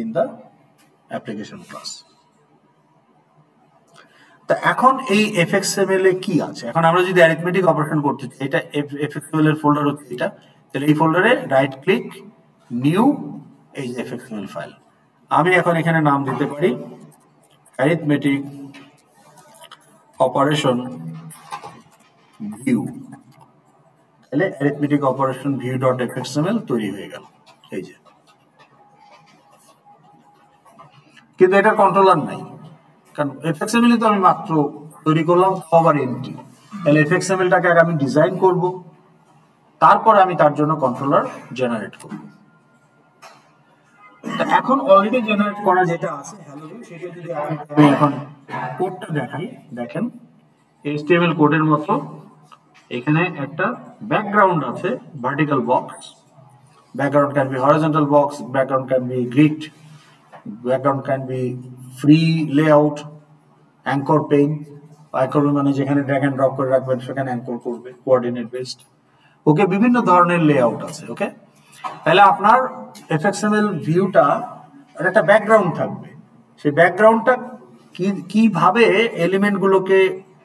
in the application class. তা এখন এই fxml এ কি আছে? এখন আমরা যদি arithmetic operation করতে চাই, এটা fxml এর ফোল্ডার হচ্ছে এটা, তাহলে এই ফোল্ডারে রাইট ক্লিক, নিউ, এই যে fxml ফাইল। আমি এখন এখানে নাম দিতে পারি অ্যারিথমেটিক অপারেশন ভিউ। তাহলে অ্যারিথমেটিক অপারেশন ভিউ ডট এফএক্সএমএল তৈরি হয়ে গেল। এই যে, কিন্তু এটা কন্ট্রোলার নাই, কারণ এফএক্সএমএল তো আমি মাত্র তৈরি করলাম, আবার এমটি। তাহলে এফএক্সএমএলটাকে আগে আমি ডিজাইন করব, তারপর আমি তার জন্য কন্ট্রোলার জেনারেট করব। এখন অলরেডি জেনারেট করা যেটা আছে হ্যালো ভিউ, সেটা যদি আমি এখন কোডটা দেখাই, দেখেন HTML কোডের মতো এখানে একটা ব্যাকগ্রাউন্ড আছে, vertical box. Background can be horizontal box, background can be grid, background can be free layout, anchor pain. Anchor মানে যেখানে ড্র্যাগ এন্ড ড্রপ করে রাখবেন সেখানে অ্যাঙ্কর করবে, কোঅর্ডিনেট বেসড। ওকে, বিভিন্ন ধরনের লেআউট আছে। ওকে, তাহলে আপনার এফএক্সএমএল ভিউটা একটা ব্যাকগ্রাউন্ড থাকবে। সেই ব্যাকগ্রাউন্ডটা কিভাবে এলিমেন্টগুলোকে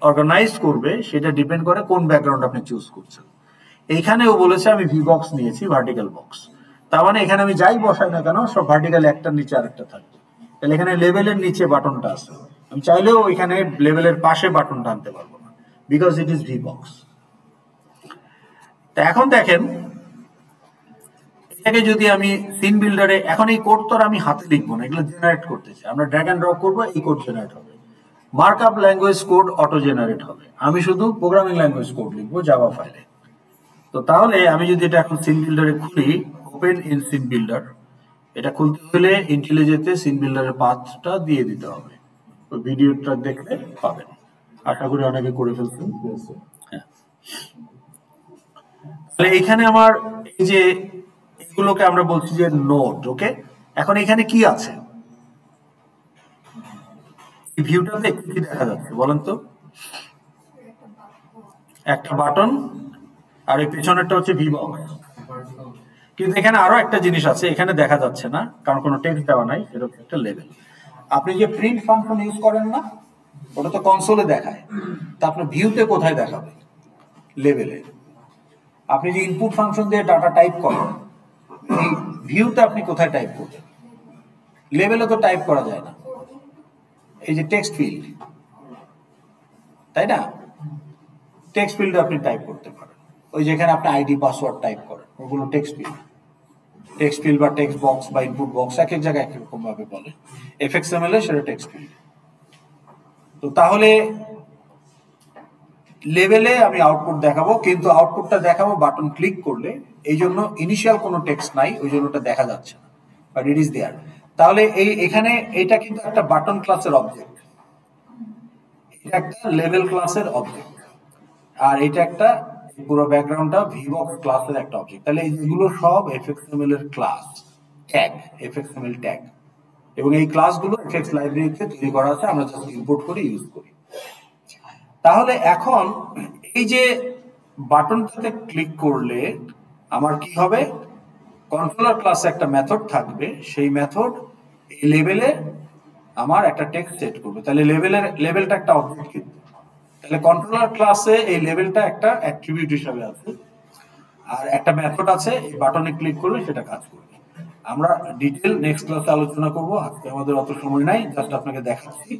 অর্গানাইজ করবে সেটা ডিপেন্ড করে কোন ব্যাকগ্রাউন্ড আপনি চুজ করছেন। এইখানেও বলেছে আমি ভি বক্স নিয়েছি, ভার্টিক্যাল বক্স। তার মানে এখানে আমি যাই বসাই না কেন সব ভার্টিক্যাল একটার নিচে আরেকটা থাকবে। তাহলে এখানে লেভেলের নিচে বাটনটা আছে, আমি চাইলেও এখানে লেভেলের পাশে বাটনটা আনতে পারবো না, because it is V box. তা এখন দেখেন, এটাকে যদি আমি সিন বিল্ডারে, এখন এই কোড তো আমি হাতে লিখবো না, এগুলো জেনারেট করতেছি, আমরা ড্র্যাগ এন্ড ড্রপ করবো, এই কোড জেনারেট হবে। Markup language code auto generate হবে, আমি শুধু প্রোগ্রামিং ল্যাঙ্গুয়েজ কোড লিখবো জাভা ফাইলে। তো তাহলে আমি যদি এটা এখন সিন বিল্ডারে খুলি, ওপেন ইন সিন বিল্ডার, এটা খুলতে হলে ইন্টিলে যেতে সিন বিল্ডারের পাথটা দিয়ে দিতে হবে। তো ভিডিওটা দেখলে পাবেন, আশা করি অনেকে করে ফেলছেন। হ্যাঁ, তাহলে এখানে আমার এই যে এগুলোকে আমরা বলছি যে নোড। ওকে, এখন এখানে কি আছে ভিউটাতে, কি দেখা যাচ্ছে বলেন তো? একটা বাটন, আর এই পেছনেরটা হচ্ছে ভি বক্স। কিন্তু এখানে আরো একটা জিনিস আছে, এখানে দেখা যাচ্ছে না কারণ কোনো টেক্সট দেওয়া নাই, এরকম একটা লেভেল। আপনি যে প্রিন্ট ফাংশন ইউজ করেন না, ওটা তো কনসোলে দেখায়, তা আপনার ভিউতে কোথায় দেখাবে? লেভেলে। আপনি যে ইনপুট ফাংশন দিয়ে ডাটা টাইপ করেন, এই ভিউতে আপনি কোথায় টাইপ করবেন? লেভেলে তো টাইপ করা যায় না, এই যে টেক্সট ফিল্ড, তাই না? টেক্সট ফিল্ডে আপনি টাইপ করতে পারেন, ওই যেখানে আপনি আইডি পাসওয়ার্ড টাইপ করেন ওগুলো টেক্সট ফিল্ড। টেক্সট ফিল্ড বা টেক্সট বক্স বা ইনপুট বক্স এক এক জায়গায় এক রকম ভাবে বলে, এফএক্সএমএল এ সেটা টেক্সট ফিল্ড। তো তাহলে লেভেলে আমি আউটপুট দেখাবো, কিন্তু আউটপুটটা দেখাবো বাটন ক্লিক করলে, এই জন্য ইনিশিয়াল কোনো টেক্সট নাই, ওই জন্য ওটা দেখা যাচ্ছে না, বাট ইট ইজ দেয়ার। তাহলে এখানে এটা কিন্তু একটা বাটন ক্লাসের অবজেক্ট, এটা একটা লেভেল ক্লাসের অবজেক্ট, আর এটা একটা পুরো ব্যাকগ্রাউন্ডটা ভিবক্স ক্লাসের একটা অবজেক্ট। তাহলে এইগুলো সব এফএক্সএমএল এর ক্লাস ট্যাগ, এফএক্সএমএল ট্যাগ। এবং এই ক্লাসগুলো এফএক্স লাইব্রেরিতে তৈরি করা আছে, আমরা জাস্ট ইম্পোর্ট করে ইউজ করি। তাহলে এখন এই যে বাটনটাতে ক্লিক করলে আমার কি হবে, কন্ট্রোলার ক্লাসে একটা মেথড থাকবে, সেই মেথড এই লেভেলে আমার একটা টেক্সট সেট করবে। তাহলে লেভেলটা একটা অবজেক্ট, কিন্তু তাহলে কন্ট্রোলার ক্লাসে এই লেভেলটা একটা অ্যাট্রিবিউট হিসাবে আছে, আর একটা মেথড আছে, এই বাটনে ক্লিক করলে সেটা কাজ করবে। আমরা ডিটেল নেক্সট ক্লাসে আলোচনা করব, আজকে আমাদের অত সময় নাই, জাস্ট আপনাকে দেখাচ্ছি।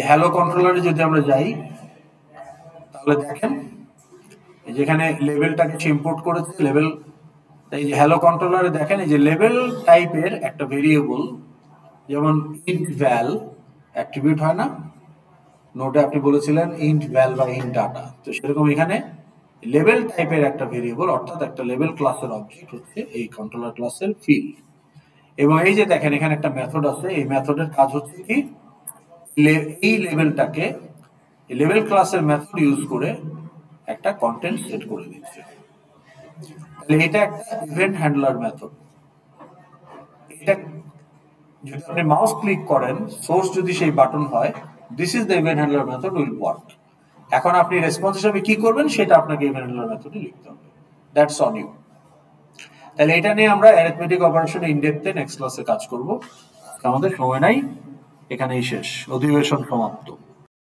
হ্যালো কন্ট্রোলারে যদি আমরা যাই, তাহলে দেখেন যেখানে লেভেলটাকে ইম্পোর্ট করেছে লেভেল, এই যে হ্যালো কন্ট্রোলারে দেখেন এই যে লেভেল টাইপের একটা ভেরিয়েবল, যেমন ইন্ট ভ্যাল অ্যাট্রিবিউট হয় না, নোটে আপনি বলেছিলেন ইন্ট ভ্যাল বা ইন্ট ডাটা, তো সেরকম এখানে লেভেল টাইপের একটা ভেরিয়েবল, অর্থাৎ একটা লেভেল ক্লাসের অবজেক্ট হচ্ছে এই কন্ট্রোলার ক্লাসের ফিল্ড। এবং এই যে দেখেন এখানে একটা মেথড আছে, এই মেথডের কাজ হচ্ছে কি, এই লেভেলটাকে লেভেল ক্লাসের মেথড ইউজ করে একটা কন্টেন্ট সেট করে দিচ্ছে। তাহলে এটা একটা ইভেন্ট হ্যান্ডলার মেথড। এটা যদি আপনি মাউস ক্লিক করেন, সোর্স যদি সেই বাটন হয়, this is the event handler method will work. এখন আপনি রেসপন্স হিসেবে কি করবেন সেটা আপনাকে ইভেন্ট হ্যান্ডলার মেথডে লিখতে হবে, দ্যাটস অন ইউ। তাহলে এটা নিয়ে আমরা অ্যারিথমেটিক অপারেশন ইন ডেপথে নেক্সট ক্লাসে কাজ করব। আমাদের সময় নাই, এখানেই শেষ, অধিবেশন সমাপ্ত।